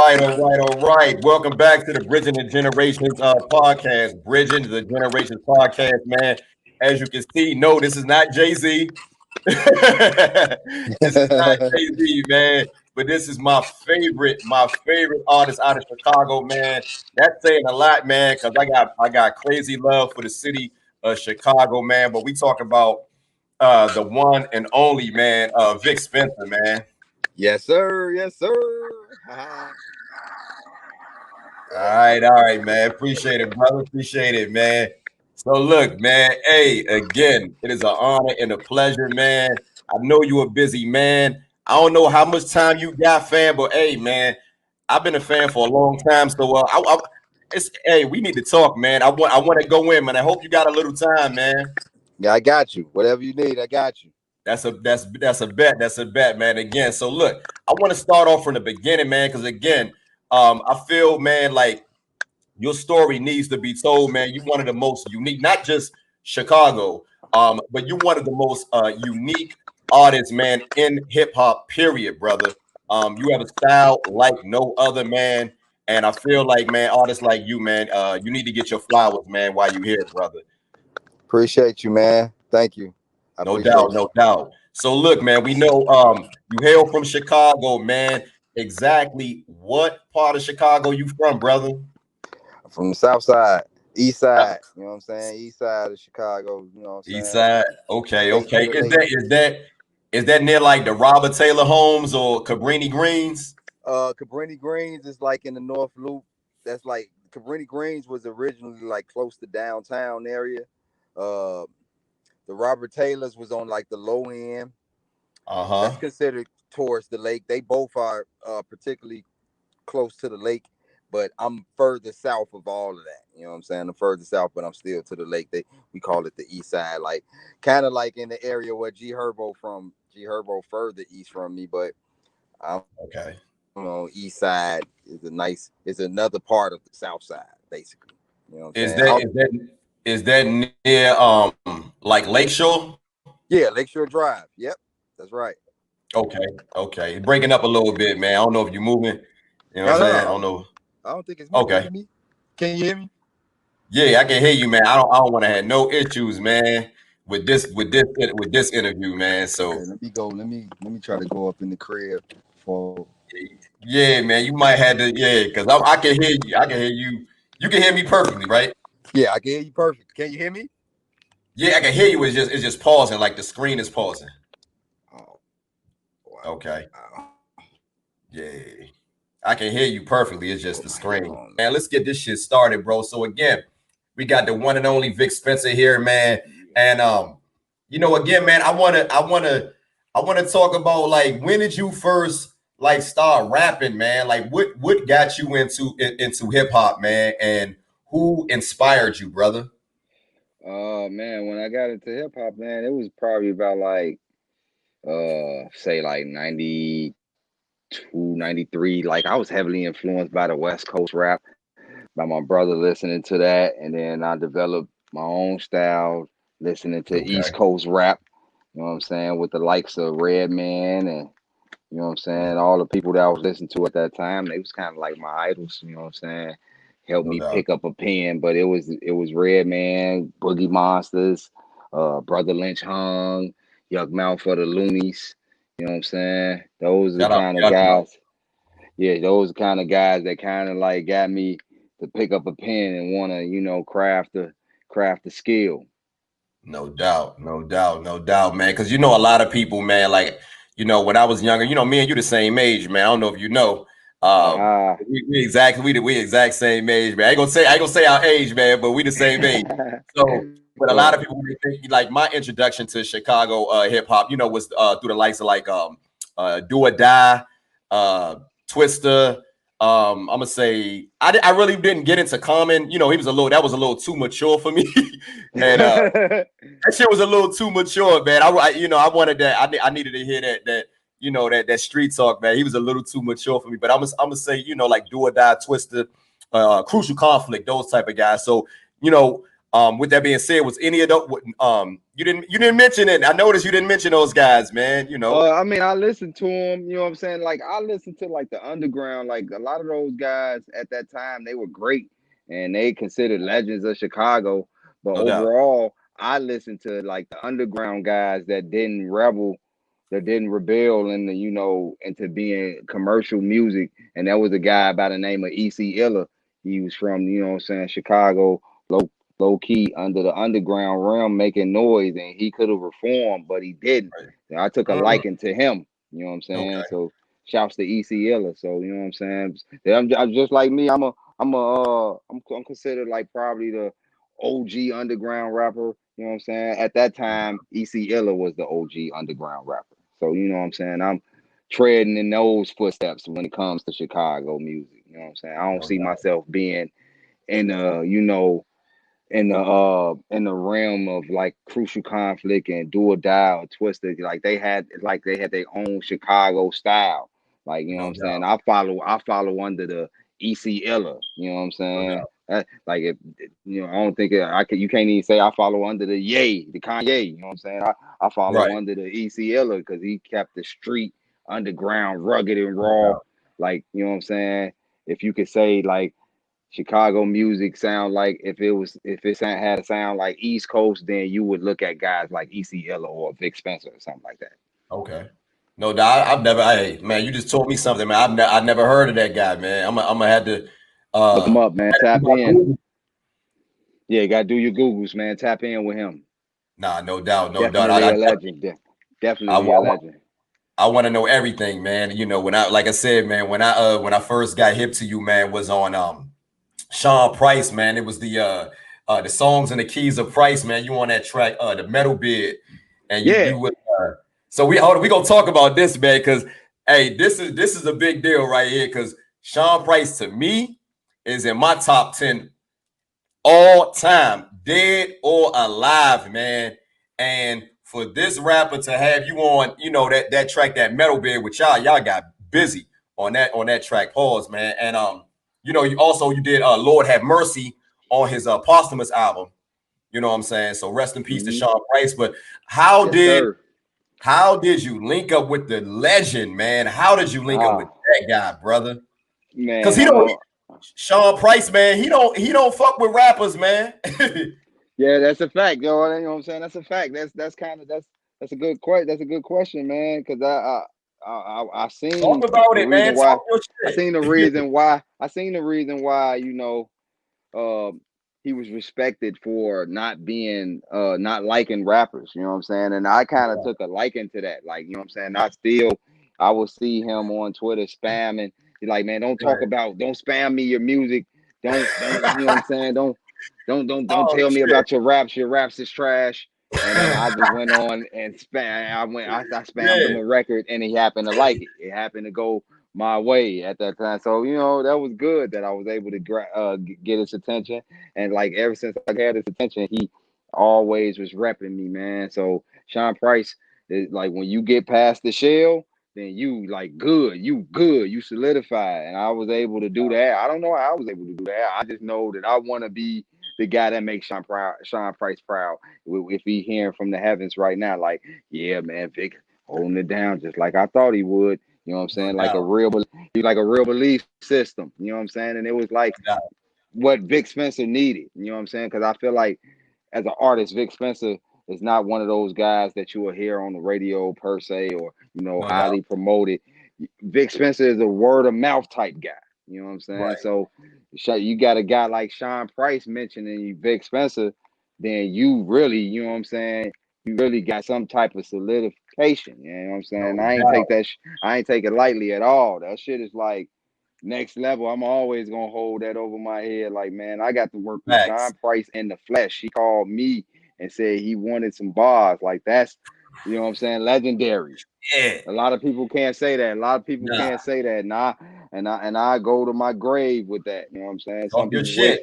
all right. Welcome back to the Bridging the Generations podcast. Bridging the Generations podcast, man. As you can see, no, this is not Jay-Z. This is not Jay-Z, man. But this is my favorite artist out of Chicago, man. That's saying a lot, man, because I got crazy love for the city of Chicago, man. But we talk about the one and only man, Vic Spencer, man. Yes, sir. Yes, sir. All right, man. Appreciate it, brother. Appreciate it, man. So look, man. Hey, again, it is an honor and a pleasure, man. I know you a busy man. I don't know how much time you got, fam, but hey, man, I've been a fan for a long time. So we need to talk, man. I want to go in, man. I hope you got a little time, man. Yeah, I got you. Whatever you need, I got you. That's a bet, man. Again, so look, I want to start off from the beginning, man, because again, I feel, man, like your story needs to be told, man. You're one of the most unique, not just Chicago, but you're one of the most unique artists, man, in hip hop, period, brother. You have a style like no other, man. And I feel like, man, artists like you, man, you need to get your flowers, man, while you're here, brother. Appreciate you, man. Thank you. I No appreciate doubt, you. no doubt. So look, man, we know you hail from Chicago, man. Exactly what part of Chicago you from, brother? From the south side, east side. You know what I'm saying? East side of Chicago. You know what I'm East saying? side. Okay, Lake to okay. the Is lake. that near like the Robert Taylor Homes or Cabrini Greens? Cabrini Greens is like in the North Loop. That's like Cabrini Greens was originally like close to downtown area. Uh, the Robert Taylors was on like the low end. Uh-huh. That's considered towards the lake. They both are particularly close to the lake, but I'm further south of all of that. You know what I'm saying? I'm further south, but I'm still to the lake. We call it the east side, like kind of like in the area where G Herbo from. G Herbo further east from me, but I'm Okay. east side is another part of the south side, basically. You know what I'm Is saying? that is that is that near like Lakeshore? Yeah, Lakeshore Drive. Yep, that's right. Okay, okay. Breaking up a little bit, man. I don't know if you're moving. You know what I'm No, no, saying? I don't no. know. I don't think it's me. Can you Okay. hear me? Can you hear me? Yeah, I can hear you, man. I don't want to have no issues, man, with this interview, man. Okay, So let me go. Let me try to go up in the crib for. yeah, man, you might have to, yeah, because I can hear you. I can hear you. You can hear me perfectly, right? Yeah, I can hear you perfect. Can you hear me? Yeah, I can hear you. It's just pausing, like the screen is pausing. Oh, Okay. wow. Yeah. I can hear you perfectly. It's just Put the my screen. headphones. Man, let's get this shit started, bro. So again, we got the one and only Vic Spencer here, man. And again, man, I wanna talk about like when did you first like start rapping, man? Like what got you into hip hop, man? And who inspired you, brother? Man, when I got into hip hop, man, it was probably about like say like 92, 93. Like I was heavily influenced by the West Coast rap, by my brother listening to that, and then I developed my own style listening to Okay. East Coast rap, you know what I'm saying, with the likes of Redman and you know what I'm saying, all the people that I was listening to at that time, they was kind of like my idols, you know what I'm saying? Helped No me doubt. pick up a pen, but it was Redman, Boogie Monsters, Brother Lynch Hung, Yuck Mouth for the Loonies, you know what I'm saying? Those are the Shout out kind to of Yuck Mouth. guys, yeah, those are the kind of guys that kind of like got me to pick up a pen and want to, craft the skill. No doubt, no doubt, no doubt, man. Because a lot of people, man. Like when I was younger, me and you the same age, man. I don't know if you know. Aha. We exact same age, man. I ain't gonna say our age, man, but we the same age. So, but a lot of Right. people they think like my introduction to Chicago hip hop, was through the likes of like Do or Die, uh, Twista. I'm gonna say I really didn't get into Common. He was that was a little too mature for me, and that shit was a little too mature, man. I wanted that. I needed to hear that street talk, man. He was a little too mature for me. But I'm gonna say, like Do or Die, Twister, Crucial Conflict, those type of guys. So, With that being said, was any of those you didn't mention it? I noticed you didn't mention those guys, man. I mean, I listened to them. You know what I'm saying? Like, I listened to like the underground. Like a lot of those guys at that time, they were great, and they considered legends of Chicago. But No doubt. overall, I listened to like the underground guys that didn't rebel, that didn't rebel into into being commercial music. And that was a guy by the name of E.C. Illa. He was from what I'm saying, Chicago, low key under the underground realm, making noise, and he could have reformed, but he didn't. Right. And I took a Mhm. liking to him. You know what I'm saying? Okay. So shouts to EC Illa. So you know what I'm saying? I'm just like me. I'm considered like probably the OG underground rapper. You know what I'm saying? At that time, EC Illa was the OG underground rapper. So you know what I'm saying? I'm treading in those footsteps when it comes to Chicago music. You know what I'm saying? I don't No see doubt. myself being in in the realm of like Crucial Conflict and Do or Die or Twisted. Like they had their own Chicago style. Like, you know what No I'm saying? doubt. I follow under the EC Illa. You know what I'm No saying? doubt. Like if I don't think I could. You can't even say I follow under the the Kanye. You know what I'm saying? I follow Right. under the EC Illa because he kept the street underground, rugged and No raw. doubt. Like, you know what I'm saying? If you could say like Chicago music sound like if it had a sound like East Coast, then you would look at guys like EC Ella or Vic Spencer or something like that. Okay. No doubt. I've never. Hey, man, you just told me something, man. I never heard of that guy, man. I'm gonna have to. Look him up, man. Do Tap my in. Google. Yeah, you gotta do your Googles, man. Tap in with him. Nah, no doubt, no doubt. Definitely a legend. I, Definitely a I, legend. I want to know everything, man. When like I said, man, when I first got hip to you, man, was on Sean Price, man. It was the songs and the keys of Price, man. You on that track, the metal bid, and Yeah. you would. So we gonna talk about this, man, because hey, this is a big deal right here, because Sean Price to me is in my top 10 all time, dead or alive, man. And for this rapper to have you on, that track, that metal bed with y'all got busy on that track. Pause, man. And you did Lord Have Mercy on his posthumous album. You know what I'm saying? So rest in peace to Hmm. Sean Price. But how Yes, did sir. how did you link up with the legend, man? How did you link up with Ah, that guy, brother? Because man, he I'm don't a Sean Price, man. He don't fuck with rappers, man. yeah, that's a fact, yo. You know what I'm saying? That's a fact. That's a good question. That's a good question, man. Because I Talk seen about the it, reason man. why. Talk your I shit. seen the reason why. I seen the reason why. Um, he was respected for not being not liking rappers. You know what I'm saying? And I kind of took a liking to that. Like, you know what I'm saying? I will see him on Twitter spamming. He's like, man, Right. don't spam me your music. Don't, you know what I'm saying? Don't Oh tell me shit. about your raps. Your raps is trash. And then I just went on and I spammed him Yeah. a record, and he happened to like it. It happened to go my way at that time. So that was good that I was able to get his attention. And like ever since I got his attention, he always was repping me, man. So Sean Price is like when you get past the shell, then you like good, you solidify. And I was able to do that. I don't know how I was able to do that. I just know that I want to be the guy that makes Sean Price proud. If he hearing from the heavens right now, like, yeah, man, Vic holding it down just like I thought he would. You know what I'm No saying? doubt. Like a real belief system. You know what I'm saying? And it was like No doubt. what Vic Spencer needed. You know what I'm saying? Because I feel like as an artist, Vic Spencer is not one of those guys that you will hear on the radio per se, or No doubt. highly promoted. Vic Spencer is a word of mouth type guy. You know what I'm saying? Right. So you got a guy like Sean Price mentioning Vic Spencer, then you really, you know what I'm saying? You really got some type of solidification. You know what I'm saying? No doubt. I ain't take it lightly at all. That shit is like next level. I'm always gonna hold that over my head. Like, man, I got to work with Facts. Sean Price in the flesh. He called me and said he wanted some bars. Like that's, you know what I'm saying, legendary. Yeah. A lot of people can't say that. A lot of people Nah. can't say that. And I go to my grave with that. You know what I'm saying? Some Talk your people shit. wish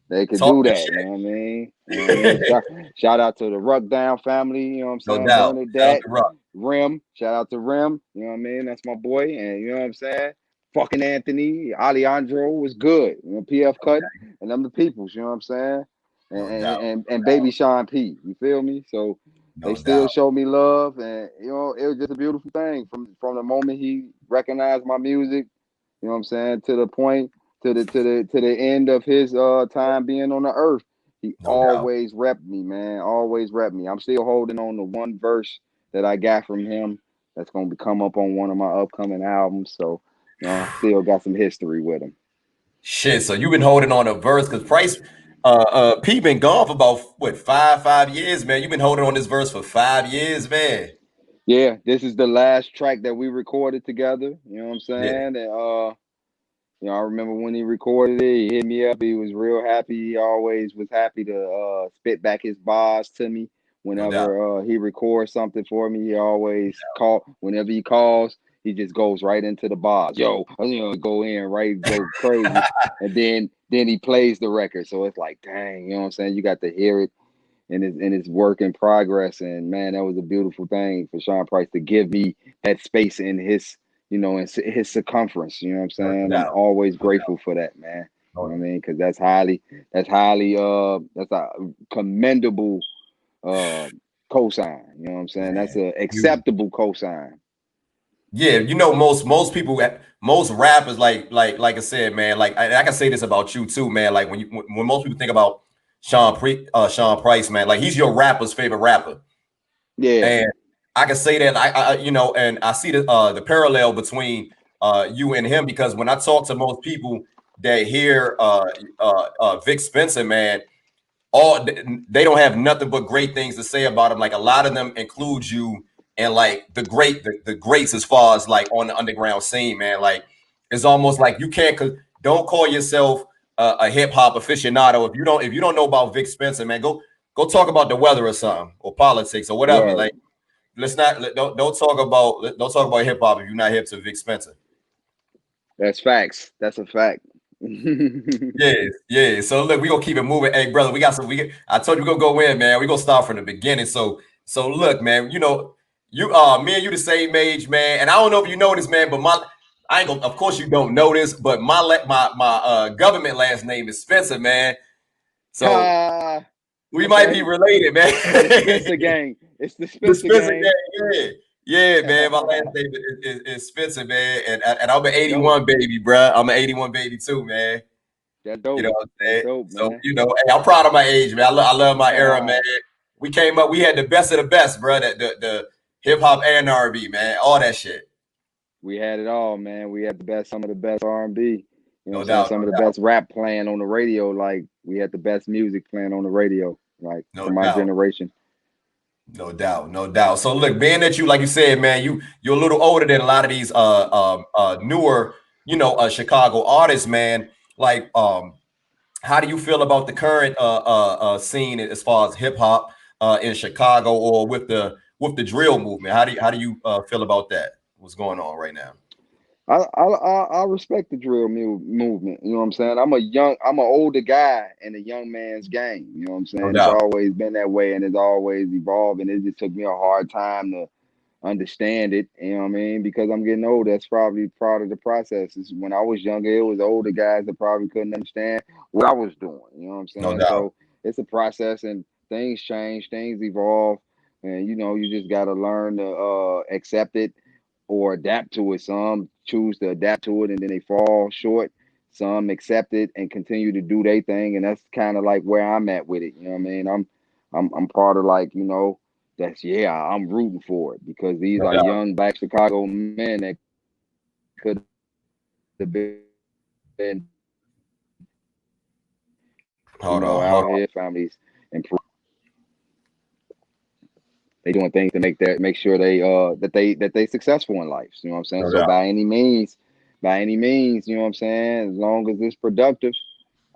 they could Talk do your that. You know what I mean? You know what I mean? shit. Shout out to the Ruck Down family. You know what I'm No saying? doubt. Shout out Bernadette, to Rock. Rim. Shout out to Rim. You know what I mean? That's my boy. And you know what I'm saying? Fucking Anthony, Alejandro was good. PF Cut and them the peoples. You know what I'm saying? No doubt. and baby Sean P. You feel me? So they No still doubt. show me love, and it was just a beautiful thing from the moment he recognized my music. You know what I'm saying? To the point, to the end of his time being on the earth, he No doubt. always repped me, man. Always repped me. I'm still holding on to one verse that I got from him that's gonna come up on one of my upcoming albums. So, I still got some history with him. Shit. So you've been holding on a verse because Price, P been gone for about what 5 years, man. You've been holding on this verse for 5 years, man. Yeah, this is the last track that we recorded together. You know what I'm Yeah, saying? And I remember when he recorded it, he hit me up. He was real happy. He always was happy to spit back his bars to me no doubt. whenever he records something for me. He always call whenever he calls. He just goes right into the bars. Yo, go in right, go crazy, and then he plays the record. So it's like, dang, you know what I'm saying? You got to hear it and it's work in progress. And man, that was a beautiful thing for Sean Price to give me that space in his, in his circumference. You know what I'm No saying? I'm doubt. always No grateful for that, man. You know doubt. what I mean? Because that's a commendable uh cosign. You know what I'm saying? That's Man, a you. acceptable cosign. Yeah, most people, most rappers, like I said, man. Like I can say this about you too, man. Like when most people think about Sean Price, man, like he's your rapper's favorite rapper, Yeah. and I can say that and I see the parallel between you and him because when I talk to most people that hear Vic Spencer, man, all they don't have nothing but great things to say about him. Like a lot of them include you and like the greats as far as like on the underground scene, man. Like it's almost like you can't don't call yourself a hip hop aficionado if you don't know about Vic Spencer, man. Go talk about the weather or something or politics or whatever. Like Word. don't talk about hip hop if you're not hip to Vic Spencer. That's facts. That's a fact. Yeah, yeah. So look, we gonna keep it moving. Hey, brother, we got some. I told you we gonna go in, man. We gonna start from the beginning. So look, man. Me and you the same age, man. And I don't know if you know this, man, but I ain't gonna. Of course, you don't know this, but my government last name is Spencer, man. So Ha. we might be Okay. related, man. The Spencer gang. It's the The Spencer Spencer gang. gang, yeah. Yeah, man. My last name is Spencer, man. And I'm an Dope. 81 baby, bro. I'm an 81 baby too, man. That You know dope. what I'm That's saying? dope, So, man. hey, I'm proud of my age, man. I love my era, man. We came up, we had the best of the best, bro. The hip hop and R&B, man. All that shit. We had it all, man. We had some of the best R&B. You know what I'm No saying? doubt, Some of the no doubt, best rap playing on the radio. Like we had the best music playing on the radio. Like no from my doubt. generation. No doubt, no doubt. So look, being that you, like you said, man, you're a little older than a lot of these newer, Chicago artists, man. Like how do you feel about the current scene as far as hip hop in Chicago or with the drill movement? How do you feel about that? What's going on right now? I respect the drill movement. You know what I'm saying? I'm an older guy in a young man's game. You know what I'm No saying? It's doubt, always been that way, and it's always evolving. It just took me a hard time to understand it. You know what I mean? Because I'm getting older. That's probably part of the process. When I was younger, it was older guys that probably couldn't understand what I was doing. You know what I'm no saying? doubt, So it's a process, and things change, things evolve, and you just got to learn to accept it or adapt to it. Some choose to adapt to it, and then they fall short. Some accept it and continue to do their thing, and that's kind of like where I'm at with it. You know what I mean? I'm part of like that's I'm rooting for it because these no are doubt. young black Chicago men that could have been, Hold on, out hold here, families improve. They doing things to make sure they successful in life. You know what I'm saying? on, no So doubt, by any means, you know what I'm saying. As long as it's productive,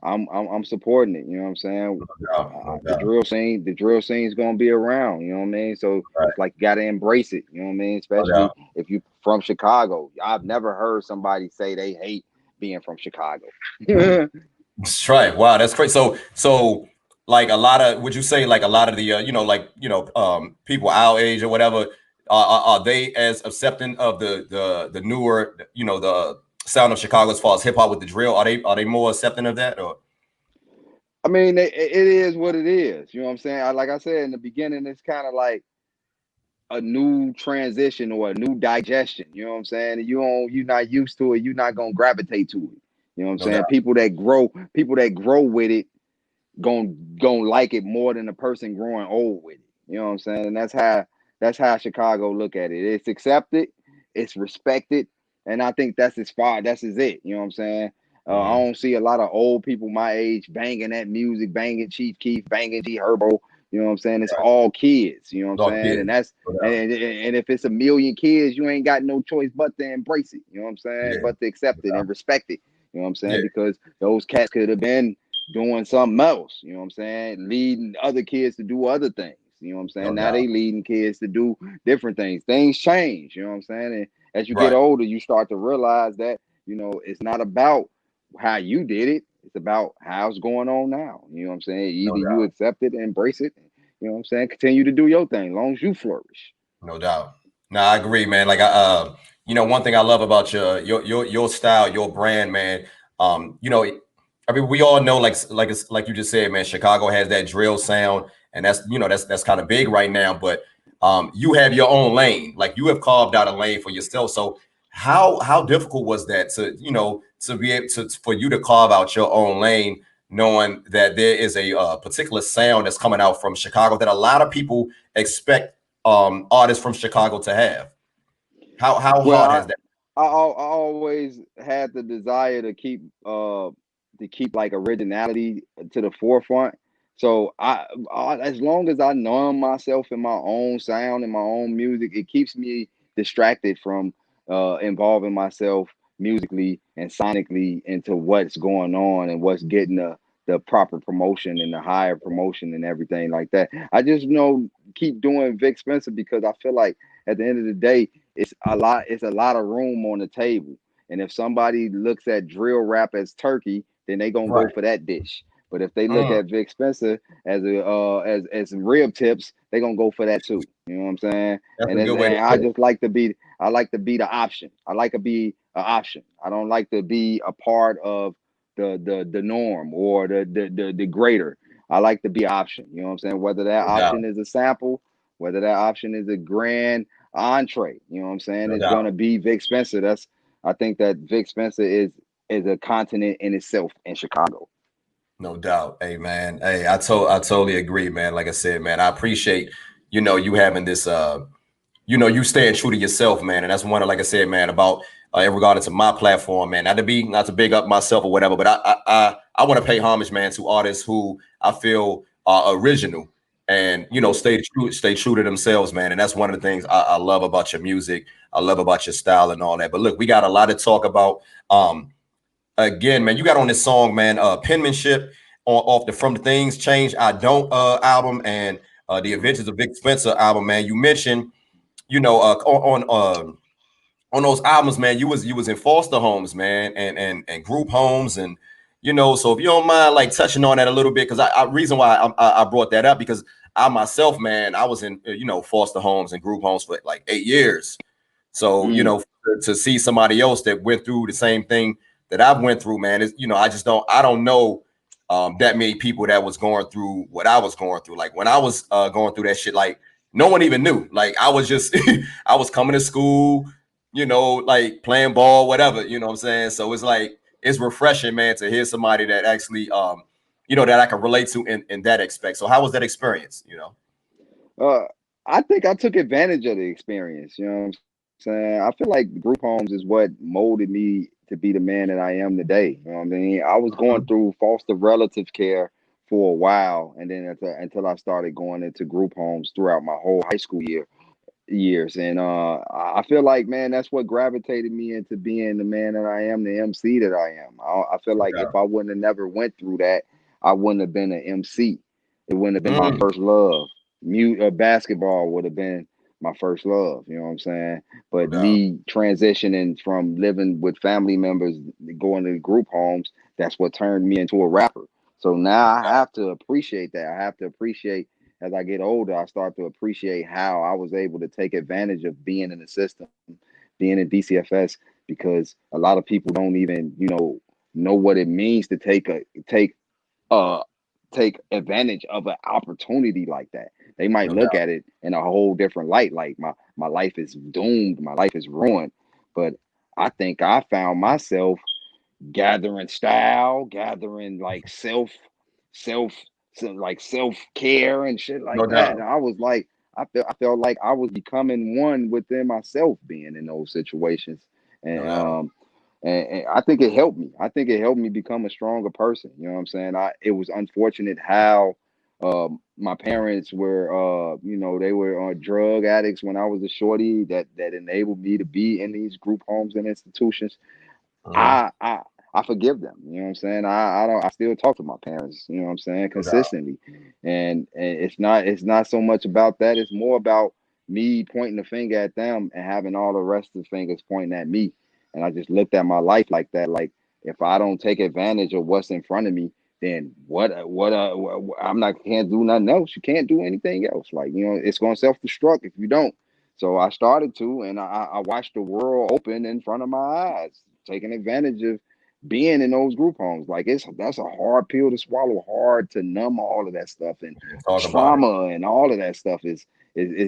I'm supporting it. You know what I'm saying? no doubt, no doubt. The drill scene is gonna be around. You know what I mean? So Right, it's like you gotta embrace it. You know what I mean? no Especially doubt. if you from Chicago. I've never heard somebody say they hate being from Chicago. That's right. Wow, that's crazy. So like a lot of, would you say like a lot of the people our age or whatever, are they as accepting of the newer, the sound of Chicago as far as hip hop with the drill? Are they more accepting of that or? I mean, it is what it is. You know what I'm saying? Like I said in the beginning, it's kind of like a new transition or a new digestion. You know what I'm saying? You're not used to it. You're not gonna gravitate to it. You know what I'm No saying? doubt. People that grow with it, gonna like it more than the person growing old with it. You know what I'm saying? And that's how Chicago look at it. It's accepted, it's respected, and I think that's as far that's as it. You know what I'm saying? I Mhm. don't see a lot of old people my age banging that music, banging Chief Keef, banging G Herbo. You know what I'm saying? It's Right. all kids. You know what I'm It's all saying? And kids. that's No doubt. and if it's a million kids, you ain't got no choice but to embrace it. You know what I'm saying? Yeah. But to accept No it doubt. and respect it. You know what I'm Yeah. saying? Because those cats could have been doing something else, you know what I'm saying? Leading other kids to do other things, you know what I'm saying? No Now doubt. they leading kids to do different things. Things change, you know what I'm saying? And as you get Right. older, you start to realize that, it's not about how you did it, it's about how it's going on now. You know what I'm saying? No Either you doubt. accept it, embrace it, you know what I'm saying? Continue to do your thing, as long as you flourish. No doubt. No, I agree, man. Like one thing I love about your style, your brand, man. I mean, we all know, like you just said, man. Chicago has that drill sound, and that's kind of big right now. But you have your own lane. Like you have carved out a lane for yourself. So how difficult was that to be able to for you to carve out your own lane, knowing that there is a particular sound that's coming out from Chicago that a lot of people expect artists from Chicago to have. How Well, hard has that? I always had the desire to keep like originality to the forefront. So as long as I numb myself in my own sound and my own music, it keeps me distracted from involving myself musically and sonically into what's going on and what's getting the proper promotion and the higher promotion and everything like that. I just keep doing Vic Spencer because I feel like at the end of the day it's a lot of room on the table. And if somebody looks at drill rap as turkey, then they gonna go Right. for that dish. But if they look Mm, at Vic Spencer as a as rib tips, they gonna go for that too. You know what I'm saying? that's And a it's, good way to and I put it. just like to be the option. I like to be an option. I don't like to be a part of the norm or the greater. I like to be an option. You know what I'm saying? Whether that No doubt. option is a sample, whether that option is a grand entree. You know what I'm saying? No It's doubt. gonna be Vic Spencer. I think that Vic Spencer is a continent in itself in Chicago. No doubt. Hey man. Hey, I totally agree, man. Like I said, man, I appreciate, you having this you staying true to yourself, man. And that's one of, like I said, man, about in regard to my platform, man. Not to big up myself or whatever, but I want to pay homage, man, to artists who I feel are original and Yeah. stay true to themselves, man. And that's one of the things I love about your music. I love about your style and all that. But look, we got a lot to talk about. Again, man, you got on this song, man, penmanship off the From the Things Change I Don't album and the Adventures of Vic Spencer album, man. You mentioned on those albums, man, you was in foster homes, man, and group homes, and so if you don't mind, like touching on that a little bit, because I reason why I brought that up because I myself, man, I was in foster homes and group homes for like 8 years, so Mm. to see somebody else that went through the same thing that I've went through, man, is I don't know that many people that was going through what I was going through. Like when I was going through that shit, like no one even knew. Like I was just I was coming to school, like playing ball, whatever, you know what I'm saying? So it's like it's refreshing, man, to hear somebody that actually that I can relate to in that aspect. So how was that experience, Uh, I think I took advantage of the experience. You know what I'm saying? I feel like group homes is what molded me to be the man that I am today. You know what I mean? I was going Mhm. through foster relative care for a while, and then until I started going into group homes throughout my whole high school years. And I feel like, man, that's what gravitated me into being the man that I am, the MC that I am. I feel like Yeah. if I wouldn't have never went through that, I wouldn't have been an MC. It wouldn't have been my Mm, first love. Basketball would have been my first love. You know what I'm saying? no But doubt. me transitioning from living with family members, going to group homes, that's what turned me into a rapper. So now I have to appreciate that. I have to appreciate as I get older, I start to appreciate how I was able to take advantage of being in the system, being in DCFS, because a lot of people don't even, know what it means to take a take advantage of an opportunity like that. They might No look doubt. at it in a whole different light, like my life is doomed, my life is ruined. But I think I found myself gathering style, gathering like self, like self care and shit No like that. doubt. And I was like, I felt like I was becoming one within myself, being in those situations, No and doubt. I think it helped me. I think it helped me become a stronger person. You know what I'm saying? It was unfortunate how my parents were, they were drug addicts when I was a shorty. That enabled me to be in these group homes and institutions. Mhm. I I I forgive them. You know what I'm saying? I don't I still talk to my parents, you know what I'm saying, No doubt. consistently. And it's not so much about that. It's more about me pointing the finger at them and having all the rest of the fingers pointing at me. And I just looked at my life like that. Like if I don't take advantage of what's in front of me, then I'm not can't do nothing else. You can't do anything else. Like, it's gonna self-destruct if you don't. So I started to, and I watched the world open in front of my eyes, taking advantage of being in those group homes. Like that's a hard pill to swallow, hard to numb all of that stuff, and the Talk about it. trauma and all of that stuff is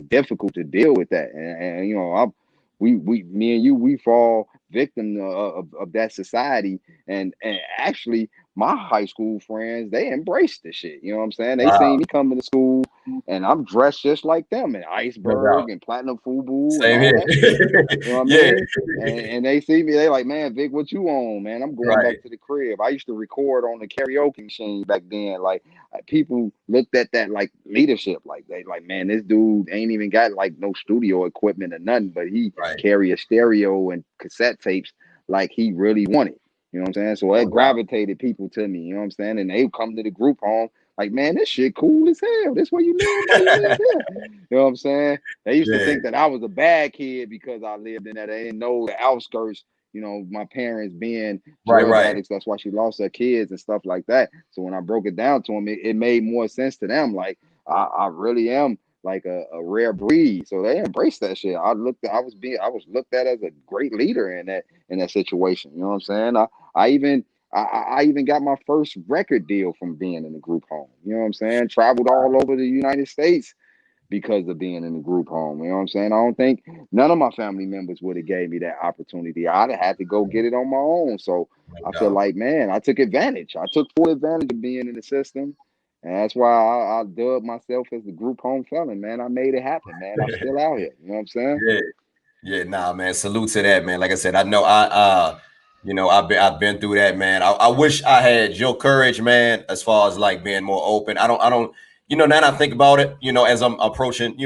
difficult to deal with that. And we me and you, we fall victim of that society. And actually, my high school friends, they embraced the shit. You know what I'm saying? They Wow. seen me coming to school and I'm dressed just like them in No doubt. iceberg and platinum fubu and Same all here. that shit. You know what I Yeah. mean? And they see me, they like, man, Vic, what you on, man? I'm going Right. back to the crib. I used to record on the karaoke machine back then. Like people looked at that like leadership. Like they like, man, this dude ain't even got like no studio equipment or nothing, but he Right. carry a stereo and cassette tapes like he really wanted. You know what I'm saying? So it No doubt. gravitated people to me. You know what I'm saying? And they come to the group home like, man, this shit cool as hell. This where you live? Everybody live here. You know what I'm saying? They used to Yeah. think that I was a bad kid because I lived in that. They didn't know the outskirts. My parents being Right. drug Right. addicts. That's why she lost her kids and stuff like that. So when I broke it down to them, it made more sense to them. Like I really am like a rare breed. So they embraced that shit. I was looked at as a great leader in that situation. You know what I'm saying? I even I even got my first record deal from being in the group home. You know what I'm saying? Traveled all over the United States because of being in the group home. You know what I'm saying? I don't think none of my family members would have gave me that opportunity. I'd have had to go get it on my own. So No I feel doubt. like, man, I took advantage. I took full advantage of being in the system. And that's why I dubbed myself as the group home felon, man. I made it happen, man. I'm still out here. You know what I'm saying? Yeah. Yeah, nah, man. Salute to that, man. Like I said, I know I've been through that, man. I wish I had your courage, man, as far as like being more open. I don't, now that I think about it, as I'm approaching,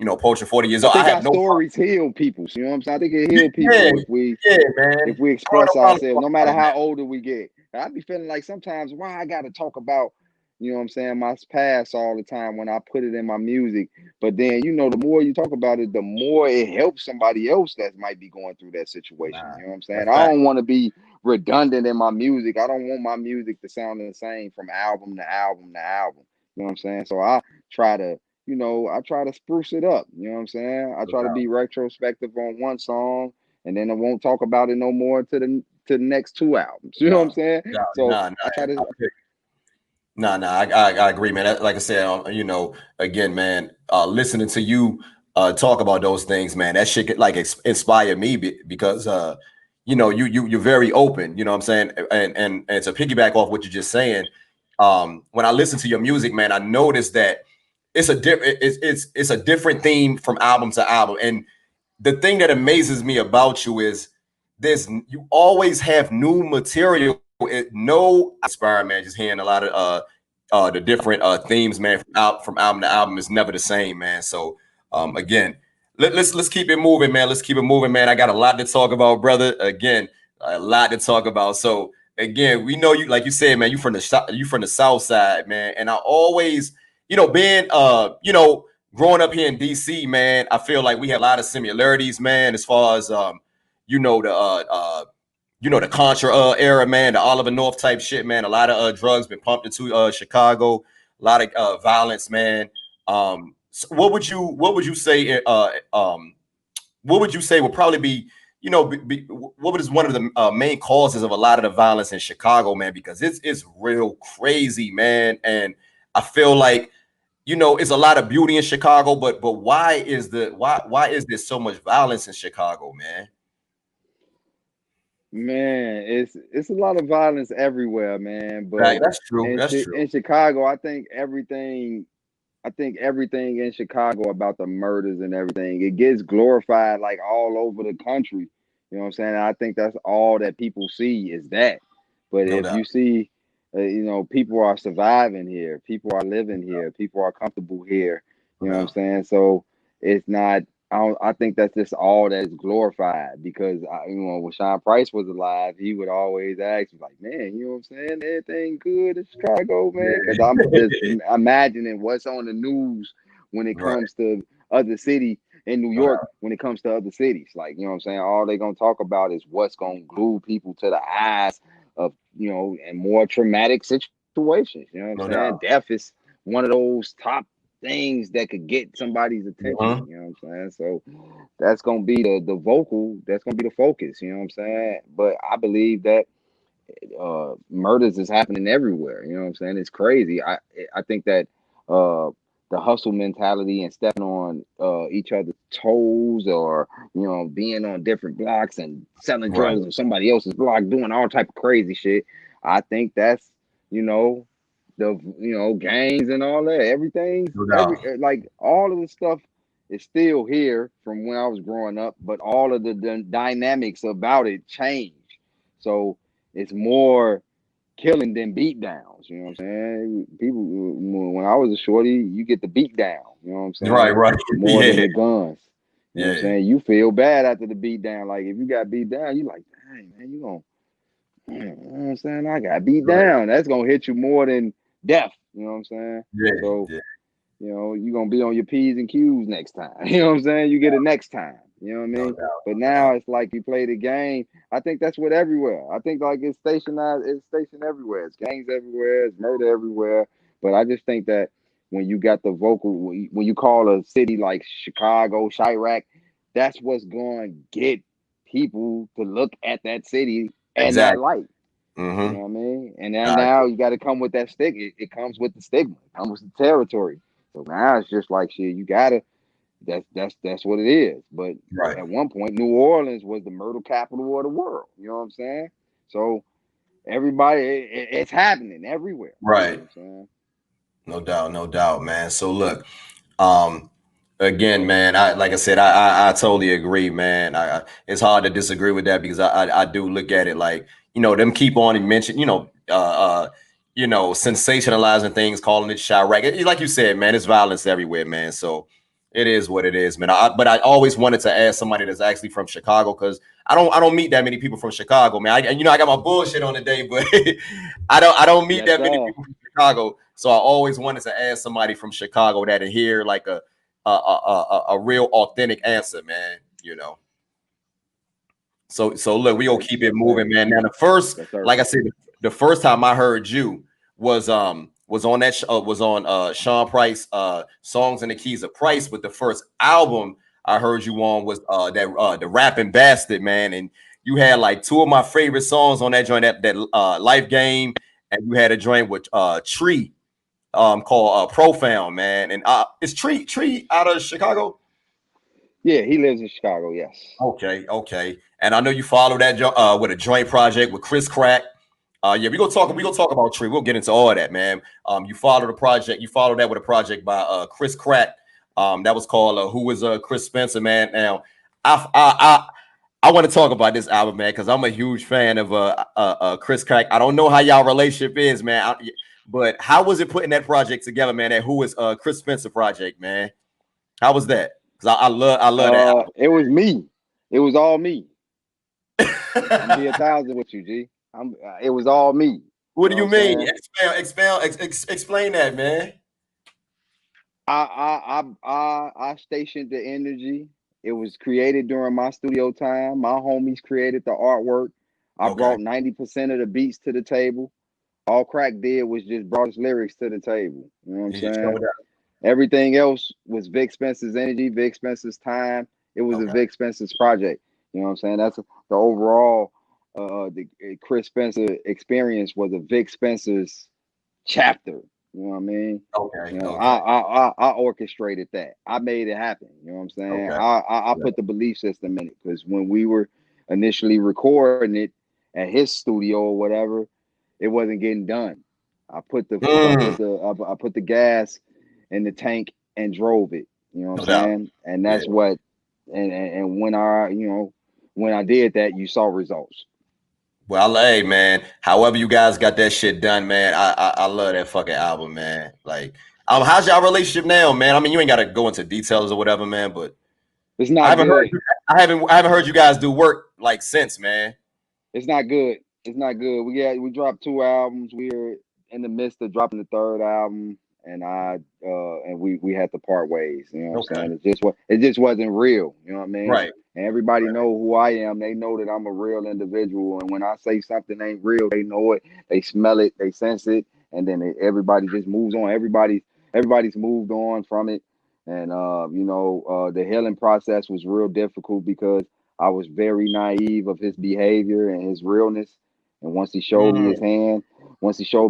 approaching 40 years I old, I think have our no problem. stories heal people. You know what I'm saying? I think it heal Yeah, people if we yeah, if man. we I don't have express no problem ourselves, no talking about matter it, man. how older we get. I be feeling like sometimes why I gotta talk about, you know what I'm saying, my past all the time when I put it in my music. But then, the more you talk about it, the more it helps somebody else that might be going through that situation. Nah, You know what I'm that's saying? I fact. don't want to be redundant in my music. I don't want my music to sound the same from album to album to album. You know what I'm saying? So try to I try to spruce it up. You know what I'm saying? I No try to doubt. be retrospective on one song, and then I won't talk about it no more to the next two albums. You know what I'm No, saying? no, So nah, nah, I try to. nah, nah. I agree, man. Like I said, again, man, listening to you talk about those things, man, that shit could like inspire me because you're very open. You know what I'm saying? And to piggyback off what you're just saying, when I listen to your music, man, I notice that it's a different it's a different theme from album to album. And the thing that amazes me about you is you always have new material. No inspired, man. Just hearing a lot of the different themes, man, from album to album is never the same, man. So again, let's keep it moving, man. Let's keep it moving, man. I got a lot to talk about, brother. Again, a lot to talk about. So again, we know you, like you said, man. You from the South Side, man. And I always, being growing up here in DC, man, I feel like we have a lot of similarities, man, as far as you know the uh, uh, the Contra era, man, the Oliver North type shit, man. A lot of drugs been pumped into Chicago, a lot of violence, man. So what would you say? What would you say would probably be what was one of the main causes of a lot of the violence in Chicago, man? Because it's real crazy, man. And I feel like, it's a lot of beauty in Chicago, but why is there so much violence in Chicago, man? Man, it's a lot of violence everywhere, man. Right, But that's true. That's In true. Chicago, I think everything in Chicago about the murders and everything, it gets glorified like all over the country. You know what I'm saying? I think that's all that people see is that. But No if doubt. you see, people are surviving here, people are living here, people are comfortable here. No You know what I'm doubt. saying? So it's not. I think that's just all that is glorified because when Sean Price was alive, he would always ask me like, "Man, you know what I'm saying? Everything good in Chicago, man?" Because I'm just Yeah. imagining what's on the news when it Right. comes to other city in New No York. doubt. When it comes to other cities, like you know what I'm saying, all they gonna talk about is what's gonna glue people to the eyes of and more traumatic situations. You know what I'm No saying? Death doubt. is one of those top things that could get somebody's attention. Mhm. You know what I'm saying? So that's gonna be the vocal. That's gonna be the focus. You know what I'm saying? But I believe that murders is happening everywhere. You know what I'm saying? It's crazy. I think that uh, the hustle mentality and stepping on each other's toes, or being on different blocks and selling Right. drugs on somebody else's block, doing all type of crazy shit. I think that's you know the gangs and all that. Everything's No doubt. like all of the stuff is still here from when I was growing up, but all of the dynamics about it changed. So it's more killing than beat downs. You know what I'm saying? People, when I was a shorty, you get the beat down. You know what I'm Right. saying? Right. More than Yeah. the guns. You know what I'm Yeah. saying? You feel bad after the beat down. Like if you got beat down, you like, dang man, you gonna, you know what I'm saying? I got beat Right. down. That's gonna hit you more than death. You know what I'm saying? Yeah. So Yeah. you're gonna be on your P's and Q's next time. You know what I'm saying? You get it next time. You know what I No mean? doubt. But No now doubt. it's like you play the game. I think that's what everywhere. I think like it's stationed everywhere. It's gangs everywhere, it's murder everywhere. But I just think that when you got the vocal, when you call a city like Chicago, Chirac, that's what's going to get people to look at that city and that Exactly. light. You Mm-hmm. know what I mean? And then I now agree. you got to come with that stick. It comes with the stigma. It comes with the territory. So now it's just like shit. You gotta. That's what it is. But Right. at one point, New Orleans was the murder capital of the world. You know what I'm saying? So everybody, it's happening everywhere. You know what Right. I'm saying? No doubt. No doubt, man. So look, um, again, man, I like I said, I totally agree, man. It's hard to disagree with that because I do look at it like, them keep on and mention, sensationalizing things, calling it Chirac. Like you said, man, it's violence everywhere, man. So it is what it is, man. But I always wanted to ask somebody that's actually from Chicago because I don't meet that many people from Chicago, man. I got my bullshit on the day, but I don't meet Yes, that many sir. people from Chicago. So I always wanted to ask somebody from Chicago that to hear like a real authentic answer, man. So look, we gonna keep it Yes, moving, sir. man. Now the first, Yes, sir. like I said, the first time I heard you was on Sean Price Songs in the Keys of Price, but the first album I heard you on was that the Rapping Bastard, man. And you had like two of my favorite songs on that joint, that Life Game, and you had a joint with Tree called Profound, man. And is Tree out of Chicago? Yeah, he lives in Chicago. Yes. Okay, okay. And I know you follow that with a joint project with Chris Crack. Yeah, we gonna talk about Tree. We'll get into all of that, man. You follow the project. You follow that with a project by Chris Crack. That was called Who Was Chris Spencer, man. Now, I want to talk about this album, man, because I'm a huge fan of Chris Crack. I don't know how y'all relationship is, man, but how was it putting that project together, man? That Who Was Chris Spencer project, man? How was that? Because I love that It was me. It was all me. I'm be a album. thousand with you, G. It was all me. What You do know what you I'm mean? saying? Explain that, man. I stationed the energy. It was created during my studio time. My homies created the artwork. I Okay. brought 90% of the beats to the table. All Crack did was just brought his lyrics to the table. You know what I'm He just saying? showed up. Everything else was Vic Spencer's energy, Vic Spencer's time. It was a Okay. Vic Spencer's project. You know what I'm saying? That's the overall. The Chris Spencer experience was a Vic Spencer's chapter. You know what I mean? Okay, You know, okay, I orchestrated that. I made it happen. You know what I'm saying? okay. I Yeah. put the belief system in it because when we were initially recording it at his studio or whatever, it wasn't getting done. Mm, I put the gas in the tank and drove it. You know what I'm no doubt. saying? And Yeah. that's what. And when when I did that, you saw results. Well, hey, man. However you guys got that shit done, man. I love that fucking album, man. Like, how's y'all relationship now, man? I mean, you ain't got to go into details or whatever, man. But It's I not haven't heard good. you. I haven't heard you guys do work like since, man. It's not good. It's not good. We dropped two albums. We're in the midst of dropping the third album, and we had to part ways. You know what I'm Okay. saying? It just wasn't real. You know what I mean? Right. And everybody Right. know who I am. They know that I'm a real individual. And when I say something ain't real, they know it. They smell it. They sense it. And then everybody just moves on. Everybody's moved on from it. And the healing process was real difficult because I was very naive of his behavior and his realness. And Mm, once he showed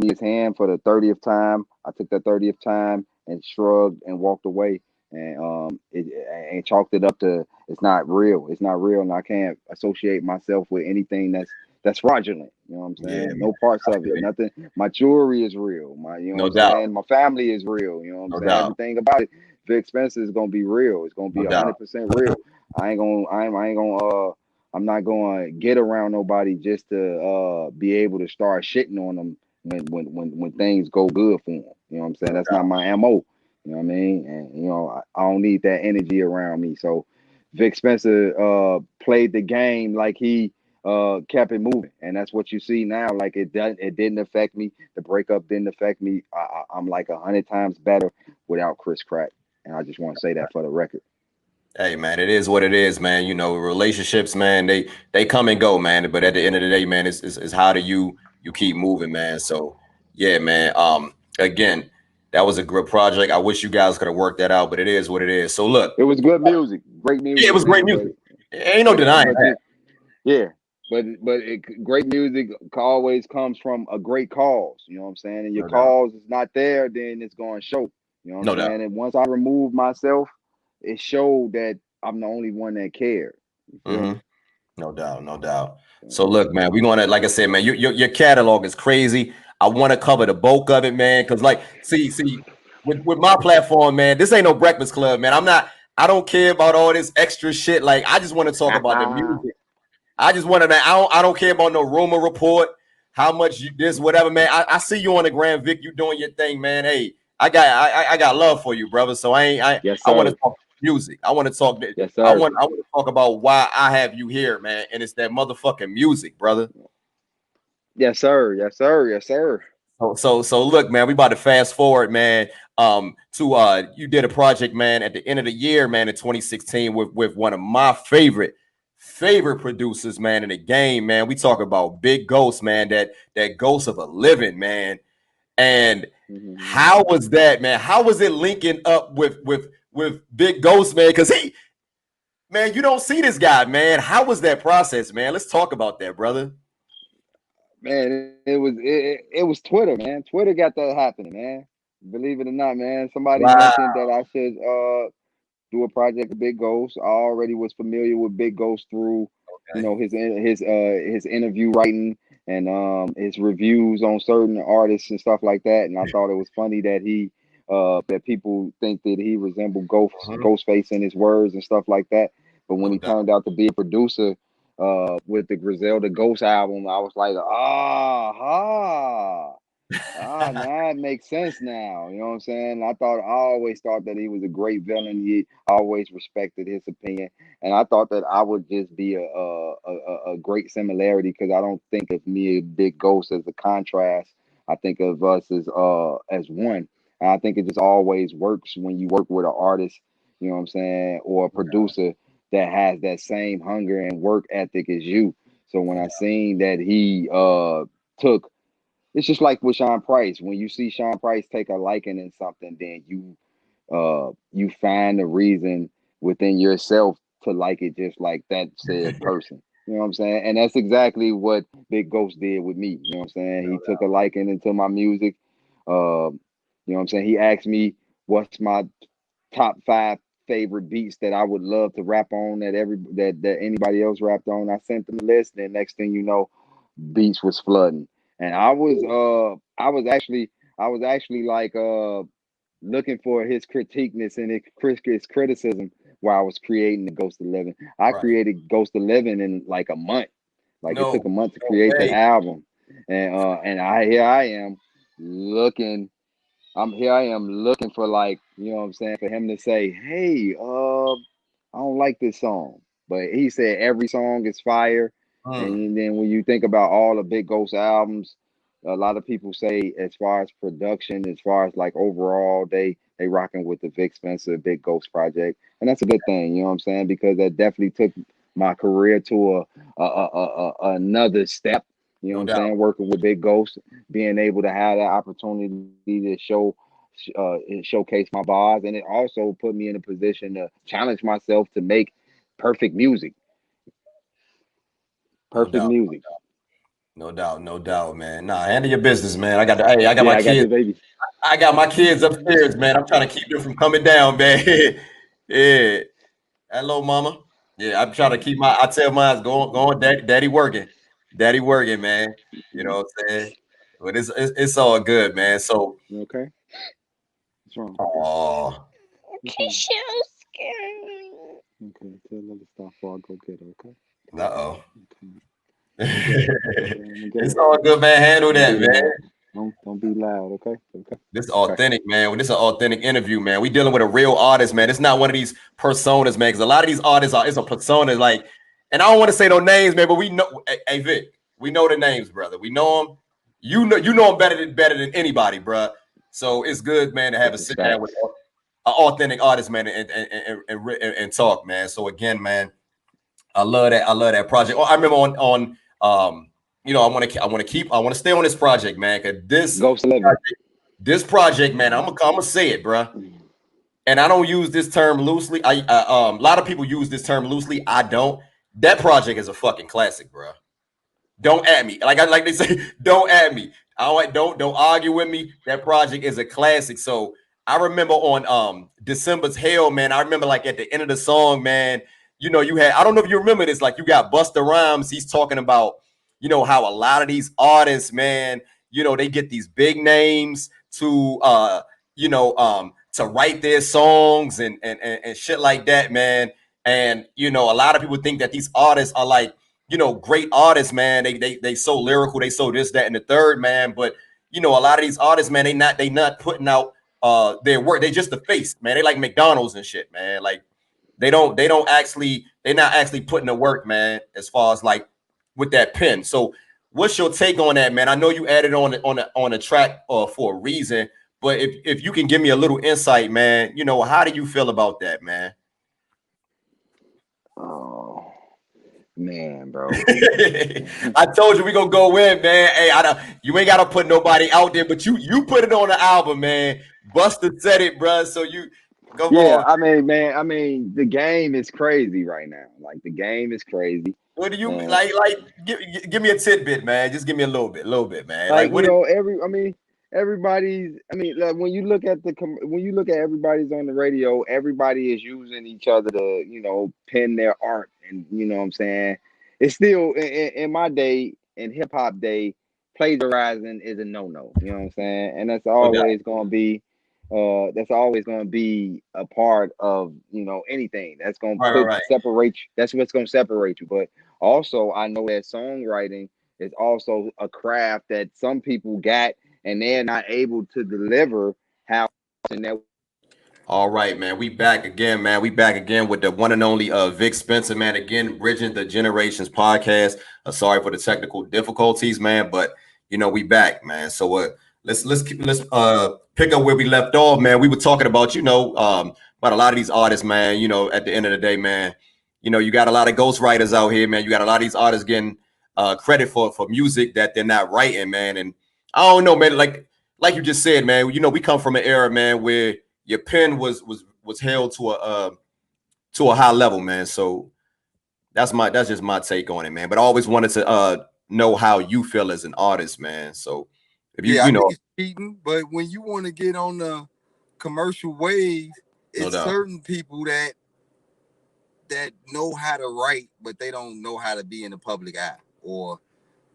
me his hand for the 30th time, I took that 30th time and shrugged and walked away. And and chalked it up to it's not real. It's not real, and I can't associate myself with anything that's fraudulent. You know what I'm yeah, saying? man. No parts I of it. feel you. Nothing. My jewelry is real. You know what No I'm doubt. saying? My family is real. You know what I'm No saying? doubt. Everything about it. Vic Spencer is gonna be real. It's gonna No be doubt. 100% real. I ain't gonna I'm not gonna get around nobody just to be able to start shitting on them when things go good for them. You know what I'm saying? No That's not doubt. my MO. You know what I mean? And I don't need that energy around me. So Vic Spencer played the game like he kept it moving, and that's what you see now. Like it didn't affect me. The breakup didn't affect me. I'm like 100 times better without Chris Crack, and I just want to say that for the record. Hey, man, it is what it is, man. You know, relationships, man, they come and go, man. But at the end of the day, man, it's how do you keep moving, man. So yeah, man. Again, that was a good project. I wish you guys could have worked that out, but it is what it is. So look, It was good music, great yeah, it music, was great man. music. Ain't no denying But that. yeah, great music always comes from a great cause. You know what I'm saying? And your No doubt. cause is not there, then it's going to show. You know what I'm No doubt. saying? And once I removed myself, it showed that I'm the only one that cared. You feel Hmm. me? No doubt, no doubt. So So, look, man, we're gonna, like I said, man, your catalog is crazy. I want to cover the bulk of it, man, because like, see, with my platform, man, this ain't no Breakfast Club, man. I don't care about all this extra shit. Like, I just want to talk about the music. I just want to, man. I don't care about no rumor report. How much you this, whatever, man. I see you on the Grand Vic. You doing your thing, man. Hey, I got love for you, brother. So yes, I want to sir. talk music. I want to talk. Yes, sir. I want to talk about why I have you here, man. And it's that motherfucking music, brother. Yes, sir. Yes, sir. Yes, sir. So look, man, we about to fast forward, man. To you did a project, man, at the end of the year, man, in 2016 with one of my favorite producers, man, in the game, man. We talk about Big Ghost, man, that ghost of a living, man. And Mhm. how was that, man? How was it linking up with Big Ghost, man? Because man, you don't see this guy, man. How was that process, man? Let's talk about that, brother. Man, it was Twitter, man. Twitter got that happening, man. Believe it or not, man. Somebody Wow. mentioned that I should do a project with Big Ghost. I already was familiar with Big Ghost through, Okay. his interview writing and his reviews on certain artists and stuff like that. And I thought it was funny that that people think that he resembled Mhm. Ghostface in his words and stuff like that. But when No he doubt. turned out to be a producer with the Griselda Ghost album, I was like, ah, now it makes sense now. You know what I'm saying? I always thought that he was a great villain. He always respected his opinion, and I thought that I would just be a great similarity because I don't think of me and Big Ghost as a contrast. I think of us as one. And I think it just always works when you work with an artist. You know what I'm saying, or a No doubt. producer that has that same hunger and work ethic as you. So when No I doubt. seen that he took it's just like with Sean Price. When you see Sean Price take a liking in something, then you find a reason within yourself to like it just like that said person. You know what I'm saying? And that's exactly what Big Ghost did with me. You know what I'm saying? He took a liking into my music. You know what I'm saying? He asked me what's my top 5 favorite beats that I would love to rap on that anybody else rapped on. I sent them a list, and next thing you know, beats was flooding. And I was actually like looking for his critiqueness and his criticism while I was creating the Ghost 11. I Right. created Ghost 11 in like a month. Like it took No a month to create that way. album. And here I am looking I am looking for like, you know what I'm saying, for him to say, "Hey, I don't like this song." But he said every song is fire. Mm, And then when you think about all the Big Ghost albums, a lot of people say as far as production, as far as like overall, they rocking with the Vic Spencer Big Ghost project. And that's a good thing, you know what I'm saying? Because that definitely took my career to another step. You know what no I'm doubt. saying? Working with Big Ghost, being able to have that opportunity to showcase my bars, and it also put me in a position to challenge myself to make perfect music. No Perfect doubt. music. No doubt. No doubt, man. Nah, handle your business, man. I got Yeah, my I got kids. the baby. I got my kids upstairs, man. I'm trying to keep them from coming down, man. Yeah. Hello, mama. Yeah, I'm trying to keep my. I tell mine, go on, daddy working, daddy working, man. You know what I'm saying? But it's all good, man. So, You okay? What's wrong? oh, Okay. So scared. Okay, tell her to stop before I go get her. Okay. uh-oh. Okay. I'm gonna get her. Okay, I'm gonna get It's her. all good, man. Handle Don't that, be man. loud. Don't be loud. Okay. Okay. This is Okay. authentic, man. This is an authentic interview, man. We dealing with a real artist, man. It's not one of these personas, man. Because a lot of these artists are it's a persona, like, and I don't want to say no names, man, but we know. Hey, Vic, we know the names, brother. We know them. You know them better than anybody, bro. So it's good, man, to have a This is sit down with facts. an authentic artist, man, and talk, man. So again, man, I love that. I love that project. Oh, I remember on I want to stay on this project, man. Cause Ghost 11. this project, man, I'm gonna say it, bro. And I don't use this term loosely. A lot of people use this term loosely. I don't. That project is a fucking classic, bro. Don't at me. Like they say, don't at me. Don't argue with me. That project is a classic. So I remember on December's Hell, man. I remember like at the end of the song, man. You know, you had, I don't know if you remember this, like you got Busta Rhymes. He's talking about, how a lot of these artists, man, they get these big names to write their songs and shit like that, man. And a lot of people think that these artists are like, great artists, man. They so lyrical, they so this, that, and the third, man. But a lot of these artists, man, they not putting out their work. They just the face, man. They like McDonald's and shit, man. Like they're not actually putting the work, man, as far as like with that pen. So what's your take on that, man? I know you added on a track for a reason, but if you can give me a little insight, man, how do you feel about that, man? Oh man, bro. I told you we gonna go in, man. Hey, you ain't gotta put nobody out there, but you put it on the album, man. Buster said it, bro. So you come Yeah, on. I mean, man, the game is crazy right now. Like the game is crazy. What do you And like? Give me a tidbit, man. Just give me a little bit, man. Like like, what is everybody's, like when you look at when you look at everybody's on the radio, everybody is using each other to, pen their art. And you know what I'm saying? It's still in my day, in hip hop day, plagiarizing is a no-no. You know what I'm saying? And no doubt. that's always gonna be a part of, anything that's gonna Right, right, right. separate you. That's what's gonna separate you. But also I know that songwriting is also a craft that some people got, and they're not able to deliver how and that. All right, man. We back again, man. We back again with the one and only Vic Spencer, man. Again, Bridging the Generations podcast. Sorry for the technical difficulties, man, but we back, man. So let's pick up where we left off, man. We were talking about about a lot of these artists, man. At the end of the day, man, you got a lot of ghostwriters out here, man. You got a lot of these artists getting credit for music that they're not writing, man. And I don't know, man. Like you just said, man. We come from an era, man, where your pen was held to to a high level, man. So that's just my take on it, man. But I always wanted to know how you feel as an artist, man. So if Yeah, I you think know, it's cheating, but when you want to get on the commercial wave, no it's doubt. certain people that know how to write, but they don't know how to be in the public eye, or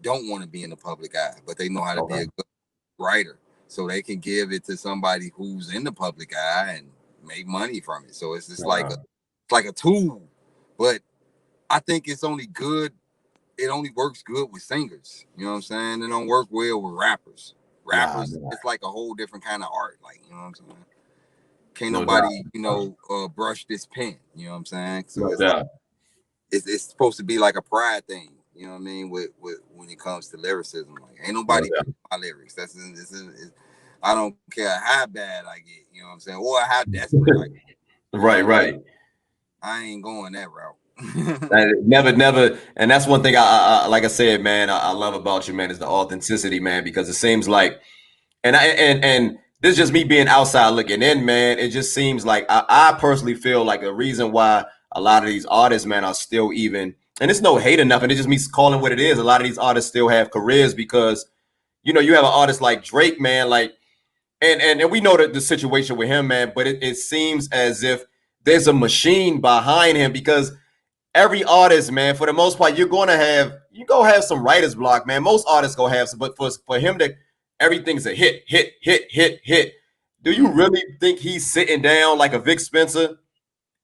don't want to be in the public eye, but they know how to be Okay. a good writer. So they can give it to somebody who's in the public eye and make money from it. So it's just like Uh, a tool. But I think it's only good. It only works good with singers. You know what I'm saying? It don't work well with rappers. nah, Rappers, nah, it's like a whole different kind of art. Like, you know what I'm saying? Can't no doubt. nobody, brush this pen. You know what I'm saying? So No it's like doubt. it's supposed to be like a pride thing. You know what I mean? With when it comes to lyricism, like ain't No nobody doubt. my lyrics. I don't care how bad I get. You know what I'm saying? Or how desperate I get. You know Right, what I mean? right. I ain't going that route. Never, and that's one thing I like I said, man, I love about you, man, is the authenticity, man, because it seems like, and this is just me being outside looking in, man. It just seems like I personally feel like the reason why a lot of these artists, man, are still even, and it's no hate or nothing. It just me calling what it is. A lot of these artists still have careers because you have an artist like Drake, man, like, and we know that the situation with him, man, but it seems as if there's a machine behind him because every artist, man, for the most part, you go have some writer's block, man. Most artists go have some, but for him to everything's a hit, hit, hit, hit, hit. Do you really think he's sitting down like a Vic Spencer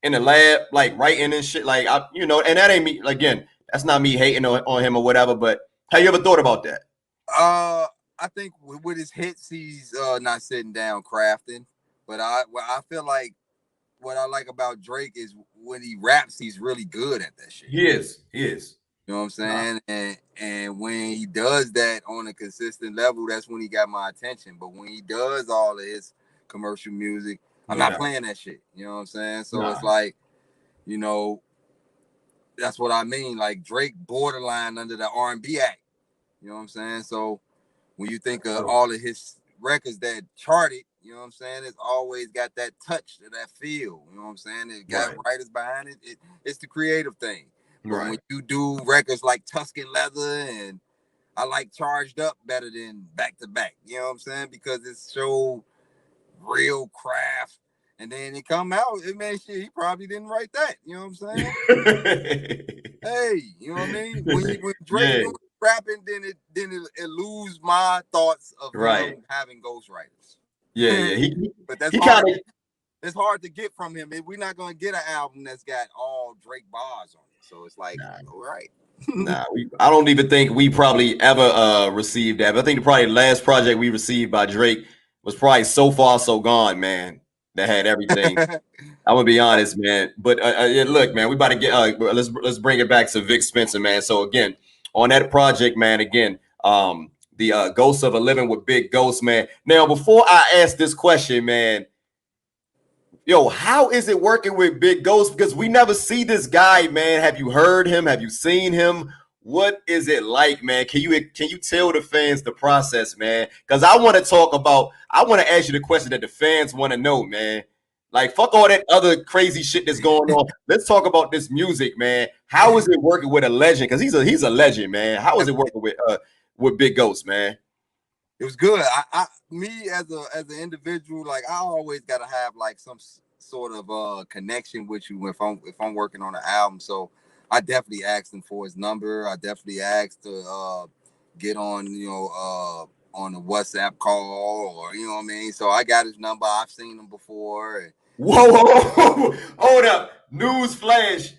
in the lab, like writing and shit? Like and that ain't me. Again, that's not me hating on him or whatever. But have you ever thought about that? I think with his hits, he's not sitting down crafting. But I feel like what I like about Drake is when he raps, he's really good at that shit. He is. He is. You know what I'm Nah, saying? And when he does that on a consistent level, that's when he got my attention. But when he does all of his commercial music, I'm no not doubt. playing that shit. You know what I'm saying? So Nah. it's like, you know, that's what I mean. Like Drake borderline under the R&B act. You know what I'm saying? So when you think of Oh, all of his records that charted, you know what I'm saying? It's always got that touch, that feel. You know what I'm saying? It got right. writers behind it. It's the creative thing. But when Right. you do records like Tuscan Leather, and I like Charged Up better than Back to Back, you know what I'm saying? Because it's so real craft. And then it come out, man, shit, he probably didn't write that. You know what I'm saying? Hey, you know what I mean? When Drake Yeah. doing rapping, then it lose my thoughts of Right. him having ghostwriters. Yeah. Yeah. He But that's he kind hard. of. It's hard to get from him. We're not gonna get an album that's got all Drake bars on it. So it's like, Nah, all right. nah. I don't even think we probably ever received that. But I think probably the last project we received by Drake was probably So Far So Gone, man. That had everything. I'm gonna be honest, man. But yeah, look, man, we about to get. Let's bring it back to Vic Spencer, man. So again, on that project, man. Again, the Ghost of a Living with Big Ghost, man. Now, before I ask this question, man, yo, how is it working with Big Ghost? Because we never see this guy, man. Have you heard him? Have you seen him? What is it like, man? Can you tell the fans the process, man? Because I want to talk about. I want to ask you the question that the fans want to know, man. Like fuck all that other crazy shit that's going on. Let's talk about this music, man. How is it working with a legend? Because he's a legend, man. How is it working with Big Ghost, man? It was good. Me as an individual, like I always gotta have like some sort of connection with you if I'm working on an album. So I definitely asked him for his number. I definitely asked to get on, on a WhatsApp call, or you know what I mean. So I got his number. I've seen him before. Whoa, whoa, whoa. Hold up. News flash.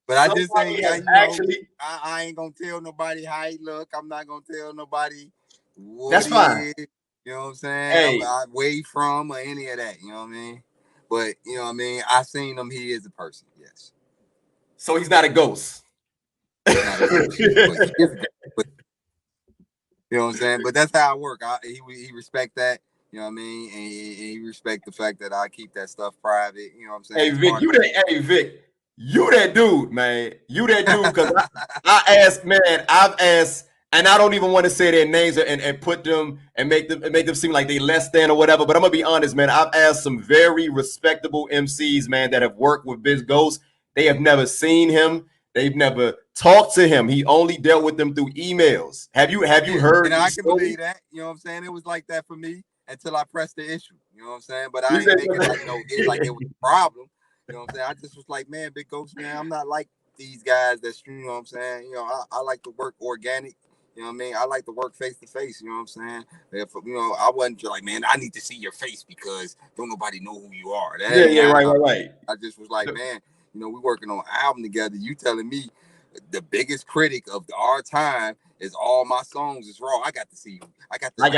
But I just Somebody ain't, has actually. I ain't gonna tell nobody how he look. I'm not gonna tell nobody what That's he fine. is. You know what I'm saying? Hey, Where he from or any of that. You know what I mean? But you know what I mean? I seen him. He is a person. Yes, so he's not a ghost. he's not a ghost. But he is a ghost. But you know what I'm saying? But that's how I work. He respect that. You know what I mean? And he respect the fact that I keep that stuff private. You know what I'm saying? Hey It's Vic, part you of that hey Vic, you that dude, man. You that dude, because I asked, man, I've asked and I don't even want to say their names and put them and make them seem like they less than or whatever. But I'm gonna be honest, man. I've asked some very respectable MCs, man, that have worked with Big Ghost. They have never seen him. They've never talked to him. He only dealt with them through emails. Have you heard And I these can stories? believe that. You know what I'm saying? It was like that for me until I pressed the issue. You know what I'm saying? But You I ain't said make it like it was a problem. You know what I'm saying? I just was like, man, Big Ghost, man, I'm not like these guys that's, you know what I'm saying? I like to work organic. You know what I mean? I like to work face to face. You know what I'm saying? If I wasn't like, man, I need to see your face because don't nobody know who you are. That yeah, ain't yeah, right, how. right, right. I just was like, man, we working on an album together. You telling me the biggest critic of our time is all my songs is raw. I got to see you. I got We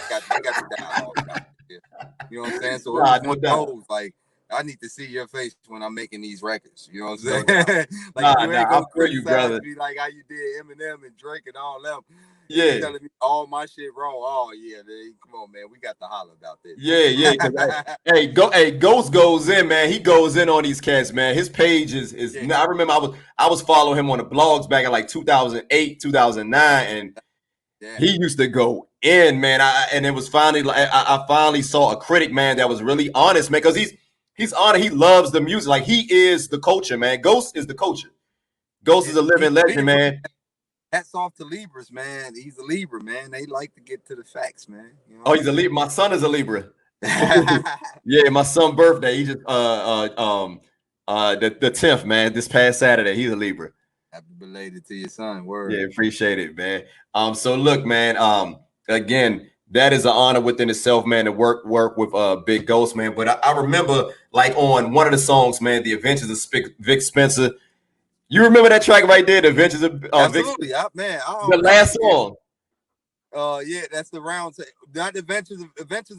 got the dialogue about it. You know what I'm saying? So it nah, was no one of doubt, those like I need to see your face when I'm making these records. You know what no I'm doubt. saying? Like Nah, you ain't nah, I gonna feel you, criticize brother. me like how you did Eminem and Drake and all them. And you Yeah, telling me all my shit wrong. Oh yeah, come on, man. We got to holler about this. yeah, yeah. Hey, Ghost goes in, man. He goes in on these cats, man. His page is. Yeah, I remember I was following him on the blogs back in like 2008, 2009, and yeah. he used to go in, man. And it was finally like I finally saw a critic, man, that was really honest, man, because he's honest. He loves the music, like he is the culture, man. Ghost is the culture. Ghost is a He's living a legend, Libra. man. Hats off to Libras, man. He's a Libra, man. They like to get to the facts, man. You know Oh, what he's I'm a saying? Libra. My son is a Libra. Happy Yeah, my son's birthday. He just the 10th, man. This past Saturday, he's a Libra. belated to your son. Word. Yeah, appreciate it, man. So look, man. Again, that is an honor within itself, man, to work with Big Ghost, man. But I remember like on one of the songs, man, The Adventures of Vic Spencer. You remember that track right there, The Adventures of Vic Spencer? Absolutely. The last song. Yeah, that's the round table. Not the Adventures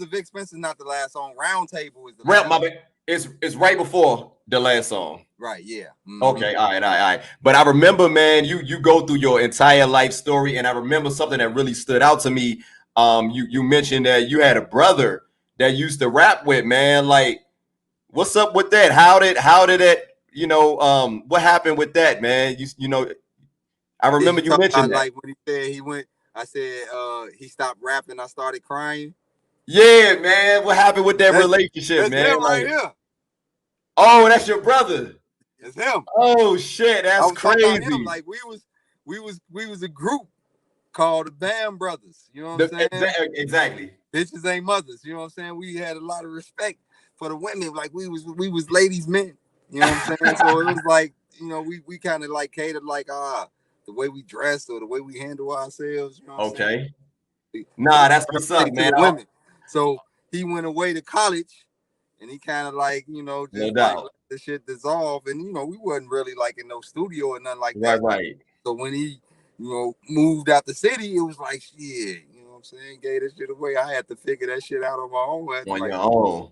of Vic Spencer, not the last song. Round table is the Rap, last my song. bad. It's right before the last song. Right, yeah. Okay, all right, all right, all right. But I remember, man, you go through your entire life story, and I remember something that really stood out to me. You mentioned that you had a brother that used to rap with, man. Like, what's up with that? How did it? What happened with that, man? I Did remember you you talk mentioned about that. like when he said he went, I said he stopped rapping, I started crying? Yeah, man. What happened with that That's relationship, that's man? him right Like, here. oh, that's your brother. It's him. Oh shit, I that's was talking about him. crazy. Like we was a group called the Bam Brothers. You know what I'm saying? Exactly. Bitches ain't mothers. You know what I'm saying? We had a lot of respect for the women. Like we was ladies men. You know what I'm saying? So it was like, we kind of like catered like the way we dress or the way we handle ourselves. You know what I'm saying? Okay. It Nah, was that's what's up, to man. the women. So he went away to college and he kind of like, No just like doubt. let the shit dissolve. And we wasn't really like in no studio or nothing like Right, that. right. So when he, moved out the city, it was like shit. You know what I'm saying? Gave that shit away. I had to figure that shit out on my own. I had to On like, your own.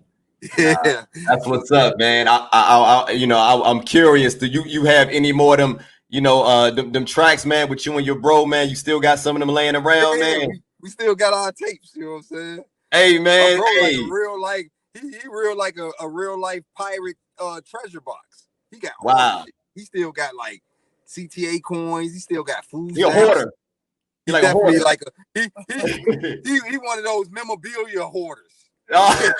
Nah, yeah. that's So what's up, man. I'm curious. Do you have any more of them? Them tracks, man, with you and your bro, man. You still got some of them laying around, yeah, man. we still got our tapes. You know what I'm saying? Hey, My man. bro like a Hey, real like he real like a real life pirate treasure box. He got all the wow. shit. He still got like CTA coins. He still got food He a stamps. hoarder. He He like a definitely hoarder. like he one of those memorabilia hoarders. Oh,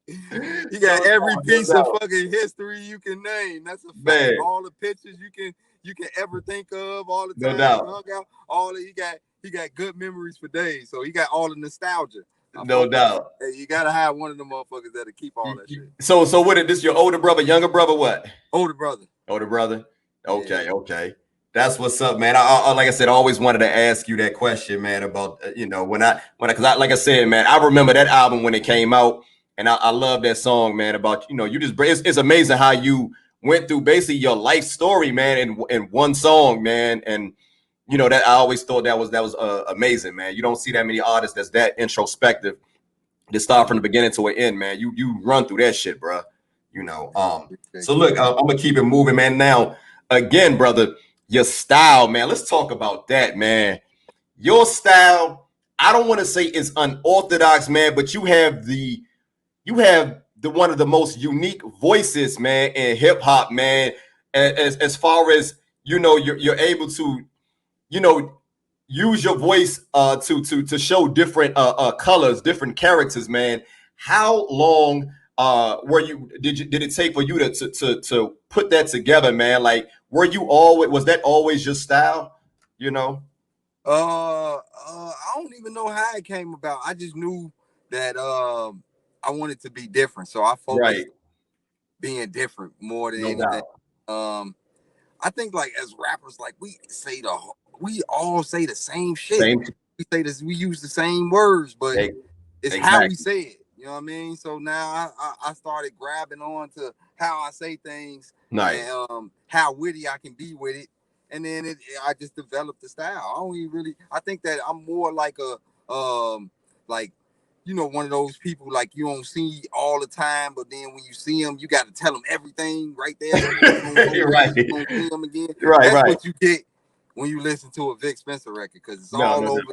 He no got every doubt, no piece of doubt, fucking history you can name. That's a fact. man. All the pictures you can ever think of, all the No time you doubt, hung out, all that he got good memories for days. So he got all the nostalgia. I no fuck with that. doubt. Hey, you gotta have one of them motherfuckers that'll keep all that shit. So what? This your older brother, younger brother? What? Older brother. Older brother. Yeah. Okay, okay. That's what's up, man. Like I said, I always wanted to ask you that question, man, about because like I said, man, I remember that album when it came out, and I love that song, man. About you just it's amazing how you went through basically your life story, man, in one song, man, and that I always thought that was amazing, man. You don't see that many artists that's that introspective to start from the beginning to an end, man. You run through that shit, bro. You know. Appreciate So you. look, I'm gonna keep it moving, man. Now, again, brother, your style, man. Let's talk about that, man. Your style, I don't want to say is unorthodox, man, but you have the one of the most unique voices, man, in hip hop, man. As far as you're able to, you know, use your voice to show different colors, different characters, man. How long were you did it take for you to put that together, man? Like, were you always was that always your style? You know? I don't even know how it came about. I just knew that I wanted to be different, so I Right. focused being different more than No anything. doubt. I think like as rappers, like we all say the same shit. Same. We say this, we use the same words, but it's how we Exactly. say it. You know what I mean? So now I started grabbing on to how I say things Nice. and how witty I can be with it. And then I just developed the style. I don't even really. I think that I'm more like a like one of those people like you don't see all the time, but then when you see them, you got to tell them everything right there, so you don't know You're when right. you don't see them again. Right. That's Right. what you get when you listen to a Vic Spencer record, because it's No. all No. No. over.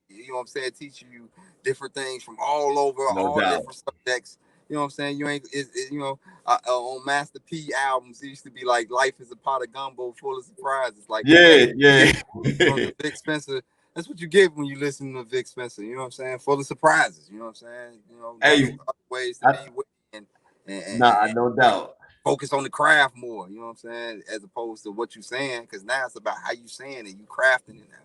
You know what I'm saying? Teaching you different things from all over, No all doubt. different subjects. You know what I'm saying? You ain't, on Master P albums, it used to be like "Life is a pot of gumbo full of surprises." Like that's Yeah. what you Yeah. get from the Vic Spencer. That's what you get when you listen to Vic Spencer. You know what I'm saying? Full of surprises. You know what I'm saying? Other, Hey. other ways to be witty Nah. and No doubt. focus on the craft more. You know what I'm saying? As opposed to what you saying, because now it's about how you saying it. You crafting it now.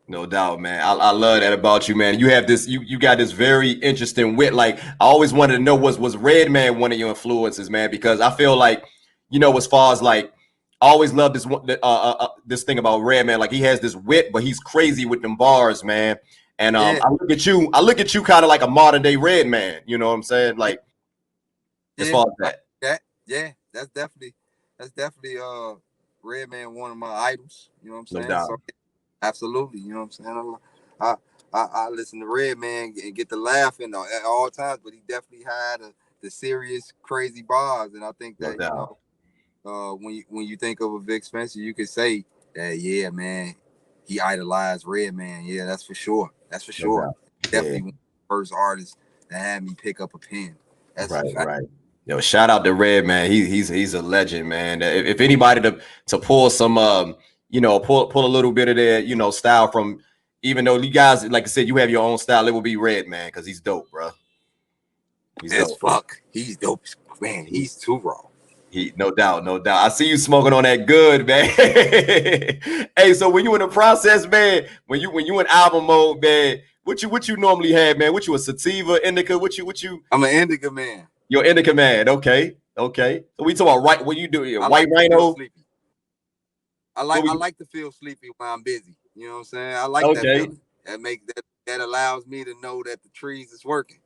No doubt, man. I love that about you, man. You have this, you got this very interesting wit. Like, I always wanted to know, was Redman one of your influences, man? Because I feel like, as far as like, I always love this one, this thing about Redman. Like, he has this wit, but he's crazy with them bars, man. And Yeah, I look at you kind of like a modern day Redman. You know what I'm saying? Like, as yeah, far as that. yeah. That's definitely Redman, one of my idols. You know what I'm No saying? So doubt. absolutely, you know what I'm saying. I listen to Redman and get to laughing at all times, but he definitely had the serious, crazy bars, and I think No that doubt. when you think of a Vic Spencer, you could say that yeah, man, he idolized Redman. Yeah, that's for sure. That's for No sure. doubt. Yeah. Definitely one of the first artists that had me pick up a pen. That's a Right, fact. right. Yo, shout out to Red, man. He's a legend, man. If anybody to pull some pull a little bit of their style from, even though you guys, like I said, you have your own style, it will be Red, man, because he's dope, bro. He's As dope. fuck. He's dope. Man, He, he's too raw. he no doubt, no doubt. I see you smoking on that good, man. Hey, so when you in the process, man, when you in album mode, man, what you normally have, man? What you, a sativa, indica? What you I'm an indica man. your indica, man? Okay, okay. So we talking about right? What you do? I White like to feel Rhino? sleepy. I What like I we? like to feel sleepy when I'm busy. You know what I'm saying? I like that Okay. feeling. That allows me to know that the trees is working.